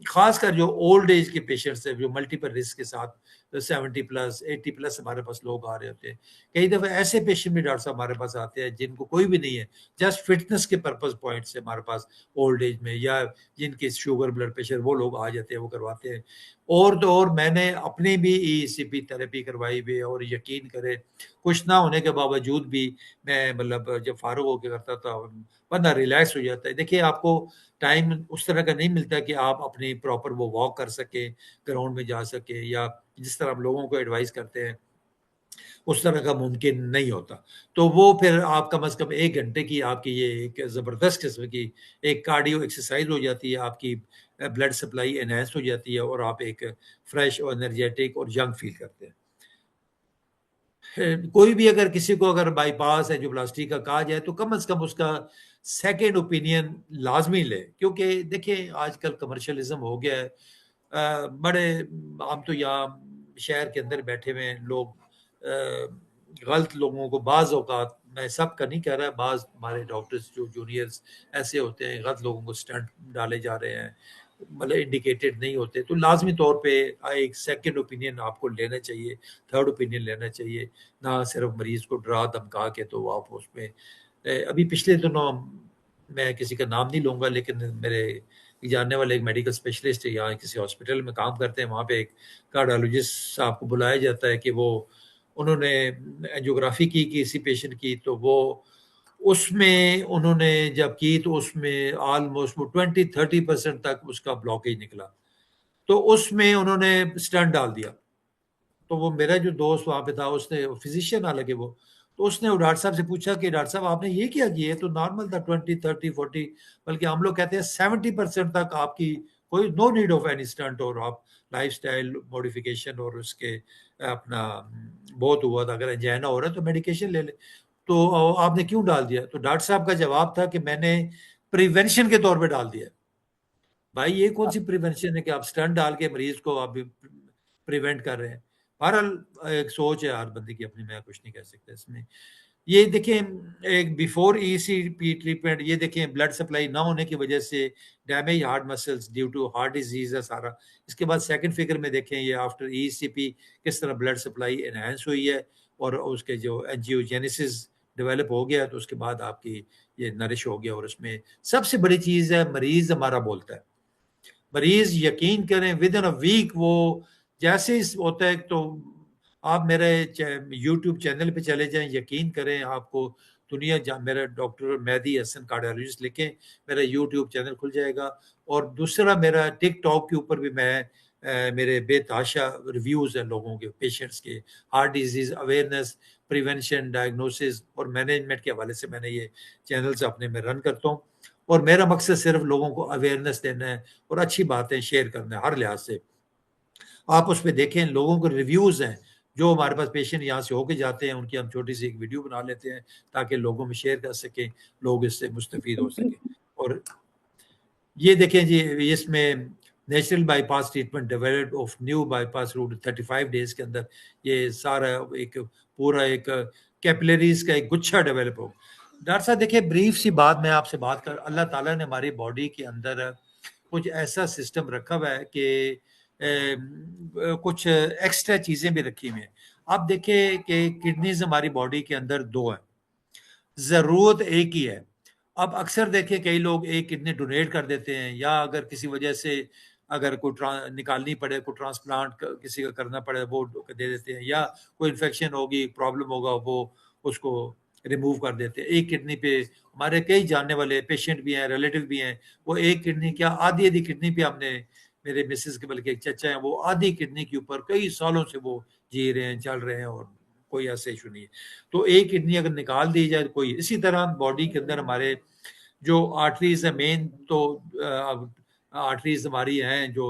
खासकर जो ओल्ड एज के पेशेंट्स हैं, जो मल्टीपल रिस्क के साथ 70+, 80+ हमारे पास लोग आ रहे होते हैं। कई दफ़े ऐसे पेशेंट भी डॉक्टर साहब हमारे पास आते हैं जिनको कोई भी नहीं है, जस्ट फिटनेस के पर्पस पॉइंट से हमारे पास ओल्ड एज में, या जिनके शुगर ब्लड प्रेशर, वो लोग आ जाते हैं, वो करवाते हैं। और तो और मैंने अपनी भी ECP थेरेपी करवाई हुई है, और यकीन करें कुछ ना होने के बावजूद भी मैं मतलब जब फारूक होकर करता था, बंदा रिलैक्स हो जाता है। देखिए आपको टाइम उस तरह का नहीं मिलता कि आप अपनी प्रॉपर वो वॉक कर सके, ग्राउंड में जा सके, या जिस तरह हम लोगों को एडवाइस करते हैं उस तरह का मुमकिन नहीं होता। तो वो फिर आप कम से कम 1 घंटे की आपकी ये एक ज़बरदस्त किस्म की एक कार्डियो एक्सरसाइज हो जाती है, आपकी ब्लड सप्लाई एनहांस हो जाती है, और आप एक फ्रेश और एनर्जेटिक और यंग फील करते हैं। कोई भी अगर किसी को अगर बाईपास एंजियोप्लास्टी का कहा जाए, तो कम से कम उसका सेकंड ओपिनियन लाजमी ले, क्योंकि देखिए आजकल कमर्शियलिज्म हो गया है। बड़े हम तो यहाँ शहर के अंदर बैठे हुए हैं लोग, गलत लोगों को बाज़ औकात, मैं सबका नहीं कह रहा, बाज़ हमारे डॉक्टर्स जो जूनियर्स ऐसे होते हैं, गलत लोगों को स्टंट डाले जा रहे हैं, मतलब इंडिकेटेड नहीं होते। तो लाजमी तौर पे एक सेकंड ओपिनियन आपको लेना चाहिए, थर्ड ओपिनियन लेना चाहिए, ना सिर्फ मरीज को डरा धमका के तो आप उसमें अभी पिछले दिनों, मैं किसी का नाम नहीं लूँगा, लेकिन मेरे जानने वाले एक मेडिकल स्पेशलिस्ट है, यहाँ किसी हॉस्पिटल में काम करते हैं, वहाँ पे एक कार्डियोलॉजिस्ट साहब को बुलाया जाता है कि वो उन्होंने एंजियोग्राफी की किसी पेशेंट की, तो वो उसमें उन्होंने जब की तो उसमें ऑलमोस्ट वो 20-30% तक उसका ब्लॉकेज निकला। तो उसमें उन्होंने स्टंट डाल दिया। तो वो मेरा जो दोस्त वहाँ पे था, उसने फिजिशियन हालाँकि वो, तो उसने वो डॉक्टर साहब से पूछा कि डॉक्टर साहब आपने ये क्या किया? ये तो नॉर्मल था 20, 30, 40, बल्कि हम लोग कहते हैं 70% तक आपकी कोई no need of any stent, और आप लाइफ़स्टाइल मॉडिफिकेशन और उसके अपना बहुत हुआ था, अगर एंजाइना हो रहा है तो मेडिकेशन ले लें। तो आपने क्यों डाल दिया? तो डॉक्टर साहब का जवाब था कि मैंने प्रिवेंशन के तौर पे डाल दिया। भाई ये कौन सी प्रिवेंशन है कि आप स्टंट डाल के मरीज को आप प्रिवेंट कर रहे हैं। बहरहाल एक सोच है हर बंदे की अपनी, मैं कुछ नहीं कह सकता इसमें। ये देखें एक बिफोर ECP ट्रीटमेंट, ये देखें ब्लड सप्लाई ना होने की वजह से damage heart muscles due to heart disease है सारा। इसके बाद सेकंड फिगर में देखें ये आफ्टर ECP किस तरह ब्लड सप्लाई एनहांस हुई है, और उसके जो एंजियोजेनेसिस डेवलप हो गया, तो उसके बाद आपकी ये नरिश हो गया। और उसमें सबसे बड़ी चीज़ है, मरीज हमारा बोलता है। मरीज यकीन करें विद इन अ वीक वो जैसे ही होता है, तो आप मेरे यूट्यूब चैनल पे चले जाएं, यकीन करें आपको दुनिया मेरा डॉक्टर मेहदी हसन कार्डियोलॉजिस्ट लिखें, मेरा यूट्यूब चैनल खुल जाएगा। और दूसरा मेरा टिकटॉक के ऊपर भी मैं मेरे बेतहाशा रिव्यूज़ हैं लोगों के, पेशेंट्स के, heart disease awareness, prevention, diagnosis और मैनेजमेंट के हवाले से मैंने ये चैनल्स अपने में रन करता हूँ। और मेरा मकसद सिर्फ लोगों को अवेयरनेस देना है और अच्छी बातें शेयर करना है हर लिहाज से। आप उस पे देखें, लोगों के रिव्यूज़ हैं, जो हमारे पास पेशेंट यहाँ से होके जाते हैं, उनकी हम छोटी-सी एक वीडियो बना लेते हैं, ताकि लोगों में शेयर कर सकें, लोग इससे मुस्तफ़ीद हो सकें। और ये देखें जी, इसमें natural bypass treatment developed of new bypass route 35 days के अंदर ये सारा एक पूरा एक कैपिलरीज़ का एक गुच्छा डेवलप हो। डॉक्टर साहब देखिए, ब्रीफ सी बात मैं आपसे बात कर, अल्लाह ताला ने हमारी बॉडी के अंदर कुछ ऐसा सिस्टम रखा हुआ है कि कुछ एक्स्ट्रा चीज़ें भी रखी हुई हैं। आप देखें कि किडनीज़ हमारी बॉडी के अंदर 2 हैं, ज़रूरत एक ही है। अब अक्सर देखें कई लोग एक किडनी डोनेट कर देते हैं, या अगर किसी वजह से अगर कोई निकालनी पड़े, कोई ट्रांसप्लांट किसी का करना पड़े, वो दे देते हैं, या कोई इन्फेक्शन होगी, प्रॉब्लम होगा, वो उसको रिमूव कर देते हैं। एक किडनी पे हमारे कई जानने वाले पेशेंट भी हैं, रिलेटिव भी हैं, वो एक किडनी क्या आधी आधी किडनी पे हमने, मेरे मिसेस के बल्कि एक चचा हैं, वो आधी किडनी के ऊपर कई सालों से वो जी रहे हैं, चल रहे हैं, और कोई ऐसा इशू नहीं है। तो एक किडनी अगर निकाल दी जाए कोई, इसी तरह बॉडी के अंदर हमारे जो आर्टरीज है मेन, तो अब आर्टरीज हमारी हैं जो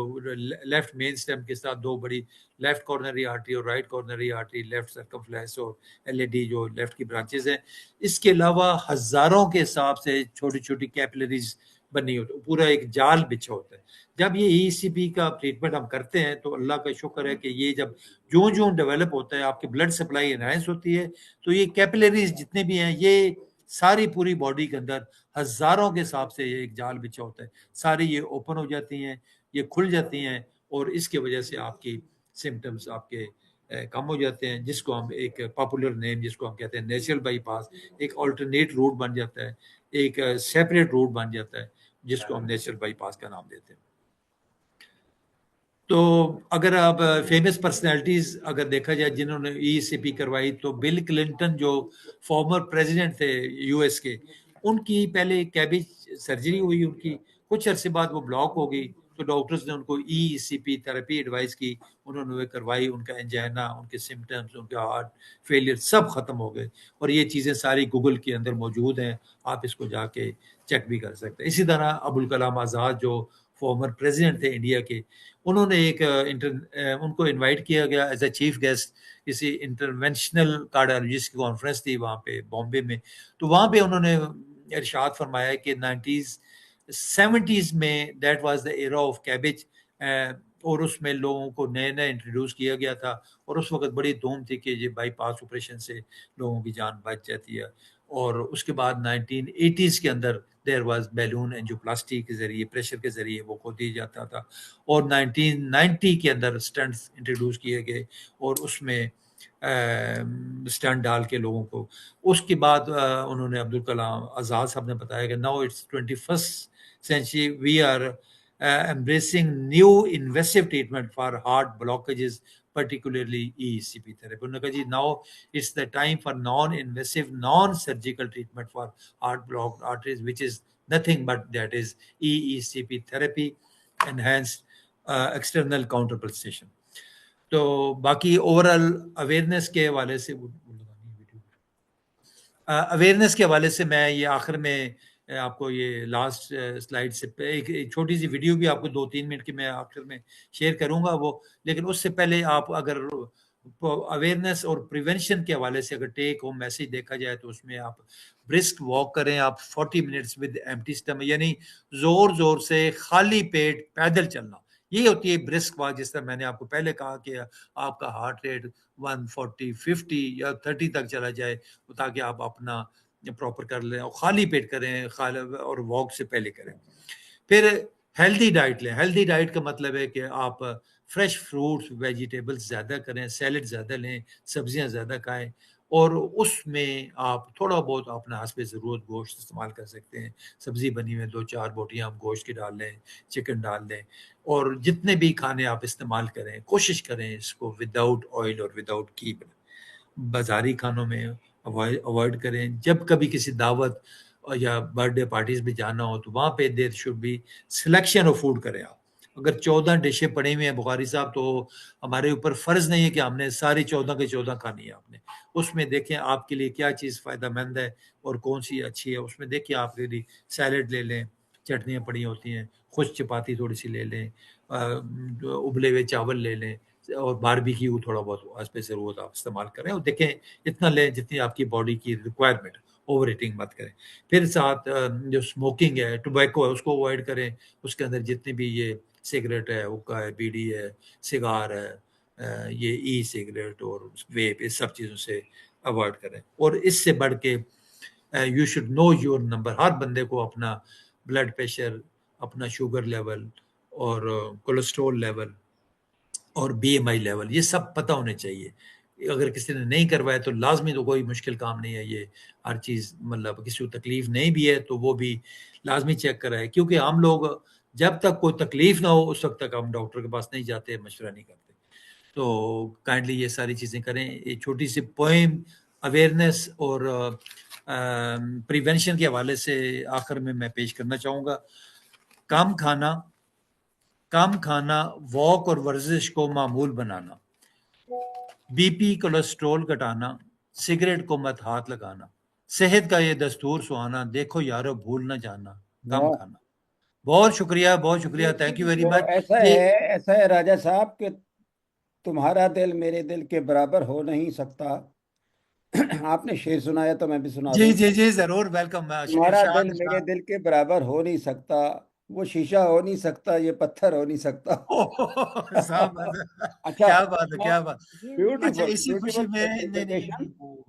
लेफ्ट मेन स्टेम के साथ, दो बड़ी, लेफ्ट कॉर्नरी आर्टरी और right coronary artery, left circumflex और एलएडी जो लेफ्ट की ब्रांचेस हैं। इसके अलावा हजारों के हिसाब से छोटी छोटी कैपिलरीज बनी होती है, पूरा एक जाल बिछा होता है। जब ये ईसीपी का ट्रीटमेंट हम करते हैं तो अल्लाह का शुक्र है कि ये जब जो जो डेवलप होता है, आपकी ब्लड सप्लाई एनहांस होती है, तो ये कैपिलरीज जितने भी हैं, ये सारी पूरी बॉडी के अंदर हजारों के हिसाब से ये एक जाल बिछा होता है, सारी ये ओपन हो जाती हैं, ये खुल जाती हैं, और इसके वजह से आपकी सिम्टम्स आपके कम हो जाते हैं, जिसको हम एक पॉपुलर नेम जिसको हम कहते हैं नेचुरल बाईपास, एक ऑल्टरनेट रूट बन जाता है, एक सेपरेट रूट बन जाता है, जिसको हम नेचुरल बाईपास का नाम देते हैं। तो अगर आप फेमस पर्सनालिटीज अगर देखा जाए जिन्होंने ईसीपी करवाई, तो बिल क्लिंटन जो फॉर्मर प्रेसिडेंट थे यूएस के, उनकी पहले कैबेज सर्जरी हुई, उनकी कुछ अरसे बाद वो ब्लॉक हो गई, तो डॉक्टर्स ने उनको ईसीपी थेरेपी एडवाइस की, उन्होंने वो करवाई, उनका एंजाइना, उनके सिम्टम्स, उनका हार्ट फेलियर सब खत्म हो गए। और ये चीज़ें सारी गूगल के अंदर मौजूद हैं, आप इसको जाके चेक भी कर सकते हैं। इसी तरह अबुल कलाम आज़ाद जो फॉर्मर प्रेसिडेंट थे इंडिया के, उन्होंने एक उनको इनवाइट किया गया एज अ चीफ गेस्ट, किसी इंटरवेंशनल कार्डियोलॉजिस्ट की कॉन्फ्रेंस थी वहाँ पे बॉम्बे में, तो वहाँ पे उन्होंने इरशाद फरमाया कि 90s 70s में that was the era of cabbage, और उसमें लोगों को नए नए इंट्रोड्यूस किया गया था, और उस वक्त बड़ी धूम थी कि ये बाईपास ऑपरेशन से लोगों की जान बच जाती है। और उसके बाद 1980s के अंदर देयर वाज बैलून एंजियोप्लास्टी के जरिए, प्रेशर के जरिए वो को दिया जाता था, और 1990 के अंदर स्टंट्स इंट्रोड्यूस किए गए, और उसमें स्टंट डाल के लोगों को, उसके बाद उन्होंने अब्दुल कलाम आज़ाद साहब ने बताया कि now it's 21st century we are embracing new invasive treatment for heart blockages, particularly ECP therapy. उन्होंने कहा जी now it's the time for non-invasive non-surgical treatment for heart blocked arteries, which is nothing but that is EECP therapy, enhanced external counterpulsation. तो बाकी overall awareness के हवाले से, awareness के हवाले से मैं ये आखिर में आपको ये लास्ट स्लाइड से एक छोटी सी वीडियो भी आपको 2-3 मिनट की मैं आखिर में शेयर करूंगा वो, लेकिन उससे पहले आप अगर अवेयरनेस और प्रिवेंशन के हवाले से अगर टेक होम मैसेज देखा जाए, तो उसमें आप ब्रिस्क वॉक करें, आप 40 मिनट्स विद एम्प्टी स्टमक, यानी जोर जोर से खाली पेट पैदल चलना, ये होती है ब्रिस्क वॉक। जिस तरह मैंने आपको पहले कहा कि आपका हार्ट रेट 140 50 या 30 तक चला जाए, ताकि आप अपना प्रॉपर कर लें, और खाली पेट करें, और वॉक से पहले करें। फिर हेल्दी डाइट लें। हेल्दी डाइट का मतलब है कि आप फ्रेश फ्रूट्स वेजिटेबल्स ज़्यादा करें, सैलड ज़्यादा लें, सब्जियां ज़्यादा खाएं, और उसमें आप थोड़ा बहुत अपना हस्बे ज़रूरत गोश्त इस्तेमाल कर सकते हैं। सब्जी बनी हुई 2-4 बोटियां आप गोश्त की डाल लें, चिकन डाल लें, और जितने भी खाने आप इस्तेमाल करें कोशिश करें इसको विदाउट ऑयल और विदाउट घी। बाज़ारी खानों में अवॉइड करें। जब कभी किसी दावत या बर्थडे पार्टीज में जाना हो, तो वहाँ पे there should be selection of food करें आप। अगर 14 डिशें पड़ी हुई हैं बुखारी साहब, तो हमारे ऊपर फ़र्ज़ नहीं है कि हमने सारी 14 के 14 खानी है आपने। उसमें देखें आपके लिए क्या चीज़ फ़ायदेमंद है और कौन सी अच्छी है, उसमें देखिए आपके लिए सैलड ले लें, चटनियाँ पड़ी होती हैं, खुश चपाती थोड़ी-सी ले लें, उबले हुए चावल ले लें, और बारबेक्यू थोड़ा बहुत उस पे ज़रूरत आप इस्तेमाल करें, और देखें इतना लें जितनी आपकी बॉडी की रिक्वायरमेंट, ओवर ईटिंग मत करें। फिर साथ जो स्मोकिंग है, टोबैको है, उसको अवॉइड करें। उसके अंदर जितनी भी ये सिगरेट है, हुक्का है, बीड़ी है, सिगार है, ये ई सिगरेट और वेप, इस सब चीज़ों से अवॉइड करें। और इससे बढ़ के you should know your number. हर बंदे को अपना ब्लड प्रेशर, अपना शुगर लेवल और कोलेस्ट्रॉल लेवल और BMI लेवल, ये सब पता होने चाहिए। अगर किसी ने नहीं करवाया तो लाज़मी, तो कोई मुश्किल काम नहीं है ये, हर चीज़ मतलब किसी को तकलीफ़ नहीं भी है तो वो भी लाज़मी चेक कराए, क्योंकि हम लोग जब तक कोई तकलीफ़ ना हो उस वक़्त तक हम डॉक्टर के पास नहीं जाते, मशवरा नहीं करते। तो काइंडली ये सारी चीज़ें करें। ये छोटी-सी पोएम अवेयरनेस और प्रिवेंशन के हवाले से आखिर में मैं पेश करना चाहूँगा। कम खाना, वॉक और वर्जिश को मामूल बनाना, बीपी कोलेस्ट्रॉल घटाना, सिगरेट को मत हाथ लगाना, सेहत का ये दस्तूर सुहाना, देखो यारो भूल ना जाना, कम वाह। खाना। बहुत शुक्रिया, बहुत शुक्रिया, थैंक यू वेरी तो मच। ये ऐसा है राजा साहब कि तुम्हारा दिल मेरे दिल के बराबर हो नहीं सकता। आपने शेर सुनाया तो मैं भी सुना जी दूं। जी जी, जरूर, वेलकम, तुम्हारा दिल इरशाद मेरे इरशाद। दिल के बराबर हो नहीं सकता, वो शीशा हो नहीं सकता, ये पत्थर हो नहीं सकता। साहब, अच्छा। क्या बात है, क्या बात। अच्छा, ब्यूटीफुल इसी खुशी ब्यूटीफुल में, नहीं नहीं नहीं, प्रेजेंटेशन। वो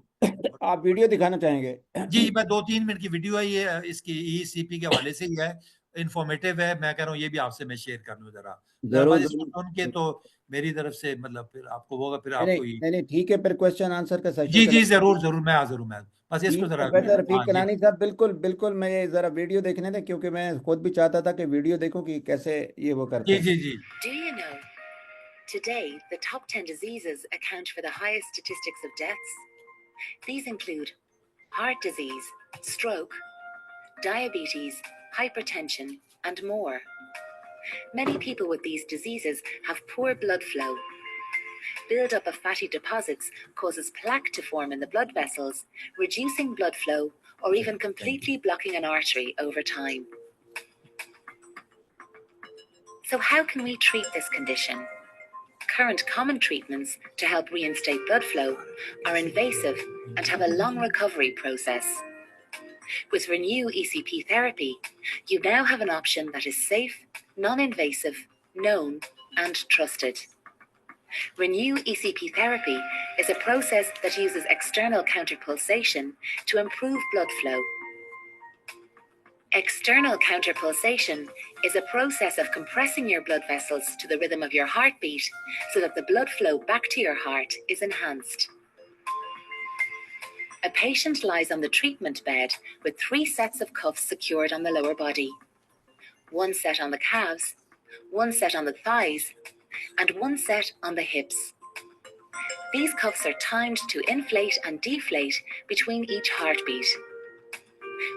आप वीडियो दिखाना चाहेंगे? जी, मैं 2-3 मिनट की वीडियो है ये, इसकी ईसीपी के हवाले से ही है, इन्फॉर्मेटिव है। मैं कह रहा हूँ ये भी आपसे मैं शेयर कर लूँ ज़रा। ज़रा जरूर बस इसको जरूर। सुन के तो मेरी तरफ से मतलब फिर आपको होगा, फिर नहीं नहीं आपको ही। नहीं नहीं, ठीक है, फिर क्वेश्चन आंसर का सेशन जी, जी, करेंगे। ज़रूर, ज़रूर, मैं हाज़िर हूँ मैं। बस इसको ठीक है ज़रा फिर रफीक हाँ, ये कनानी साहब, बिल्कुल बिल्कुल, मैं ये जरा वीडियो देखने दें, क्योंकि मैं खुद भी चाहता था कि वीडियो देखूं कि कैसे ये वो करते जी, हैं। जी, जी। Do you know, today the top 10 diseases account for the highest statistics of deaths? These include heart disease, stroke, diabetes, hypertension, and more. Many people with these diseases have poor blood flow. Build-up of fatty deposits causes plaque to form in the blood vessels, reducing blood flow or even completely blocking an artery over time. So how can we treat this condition? Current common treatments to help reinstate blood flow are invasive and have a long recovery process. With Renew ECP therapy, you now have an option that is safe, non-invasive, known, and trusted. Renew ECP therapy is a process that uses external counterpulsation to improve blood flow. External counterpulsation is a process of compressing your blood vessels to the rhythm of your heartbeat so that the blood flow back to your heart is enhanced. A patient lies on the treatment bed with 3 sets of cuffs secured on the lower body. 1 set on the calves, 1 set on the thighs, and 1 set on the hips. These cuffs are timed to inflate and deflate between each heartbeat.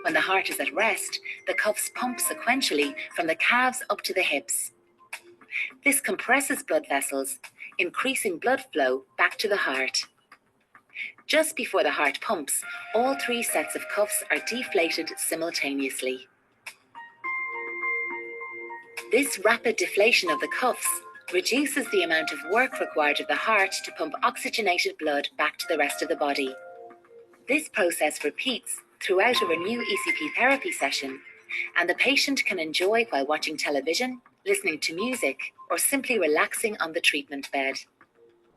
When the heart is at rest, the cuffs pump sequentially from the calves up to the hips. This compresses blood vessels, increasing blood flow back to the heart. Just before the heart pumps, all 3 sets of cuffs are deflated simultaneously. This rapid deflation of the cuffs reduces the amount of work required of the heart to pump oxygenated blood back to the rest of the body. This process repeats throughout a Renew ECP therapy session, and the patient can enjoy while watching television, listening to music, or simply relaxing on the treatment bed.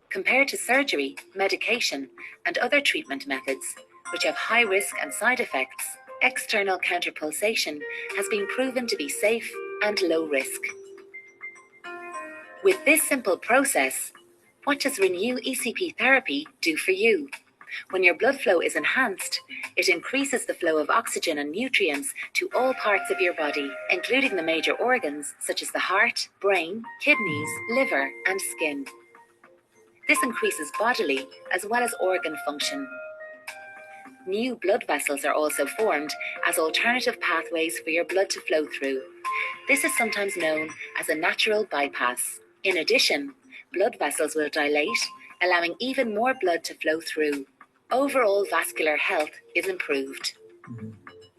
Compared to surgery, medication, and other treatment methods, which have high risk and side effects, external counterpulsation has been proven to be safe and low risk. With this simple process, what does Renew ECP therapy do for you? When your blood flow is enhanced, it increases the flow of oxygen and nutrients to all parts of your body, including the major organs such as the heart, brain, kidneys, liver, and skin. This increases bodily as well as organ function. New blood vessels are also formed as alternative pathways for your blood to flow through. This is sometimes known as a natural bypass. In addition, blood vessels will dilate, allowing even more blood to flow through. Overall vascular health is improved.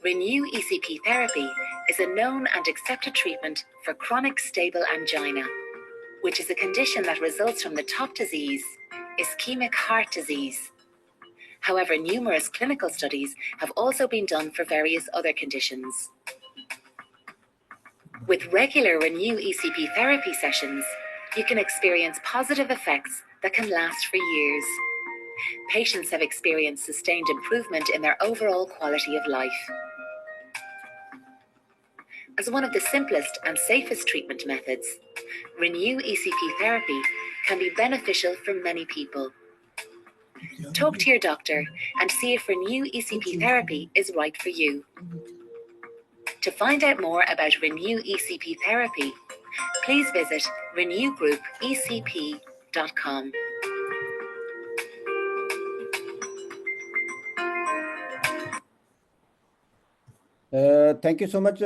Renew ECP therapy is a known and accepted treatment for chronic stable angina, which is a condition that results from the top disease, ischemic heart disease. However, numerous clinical studies have also been done for various other conditions. With regular Renew ECP therapy sessions, you can experience positive effects that can last for years. Patients have experienced sustained improvement in their overall quality of life. as one of the simplest and safest treatment methods, Renew ECP therapy can be beneficial for many people. Talk to your doctor and see if Renew ECP therapy is right for you. To find out more about Renew ECP therapy, please visit renewgroupecp.com. Thank you so much.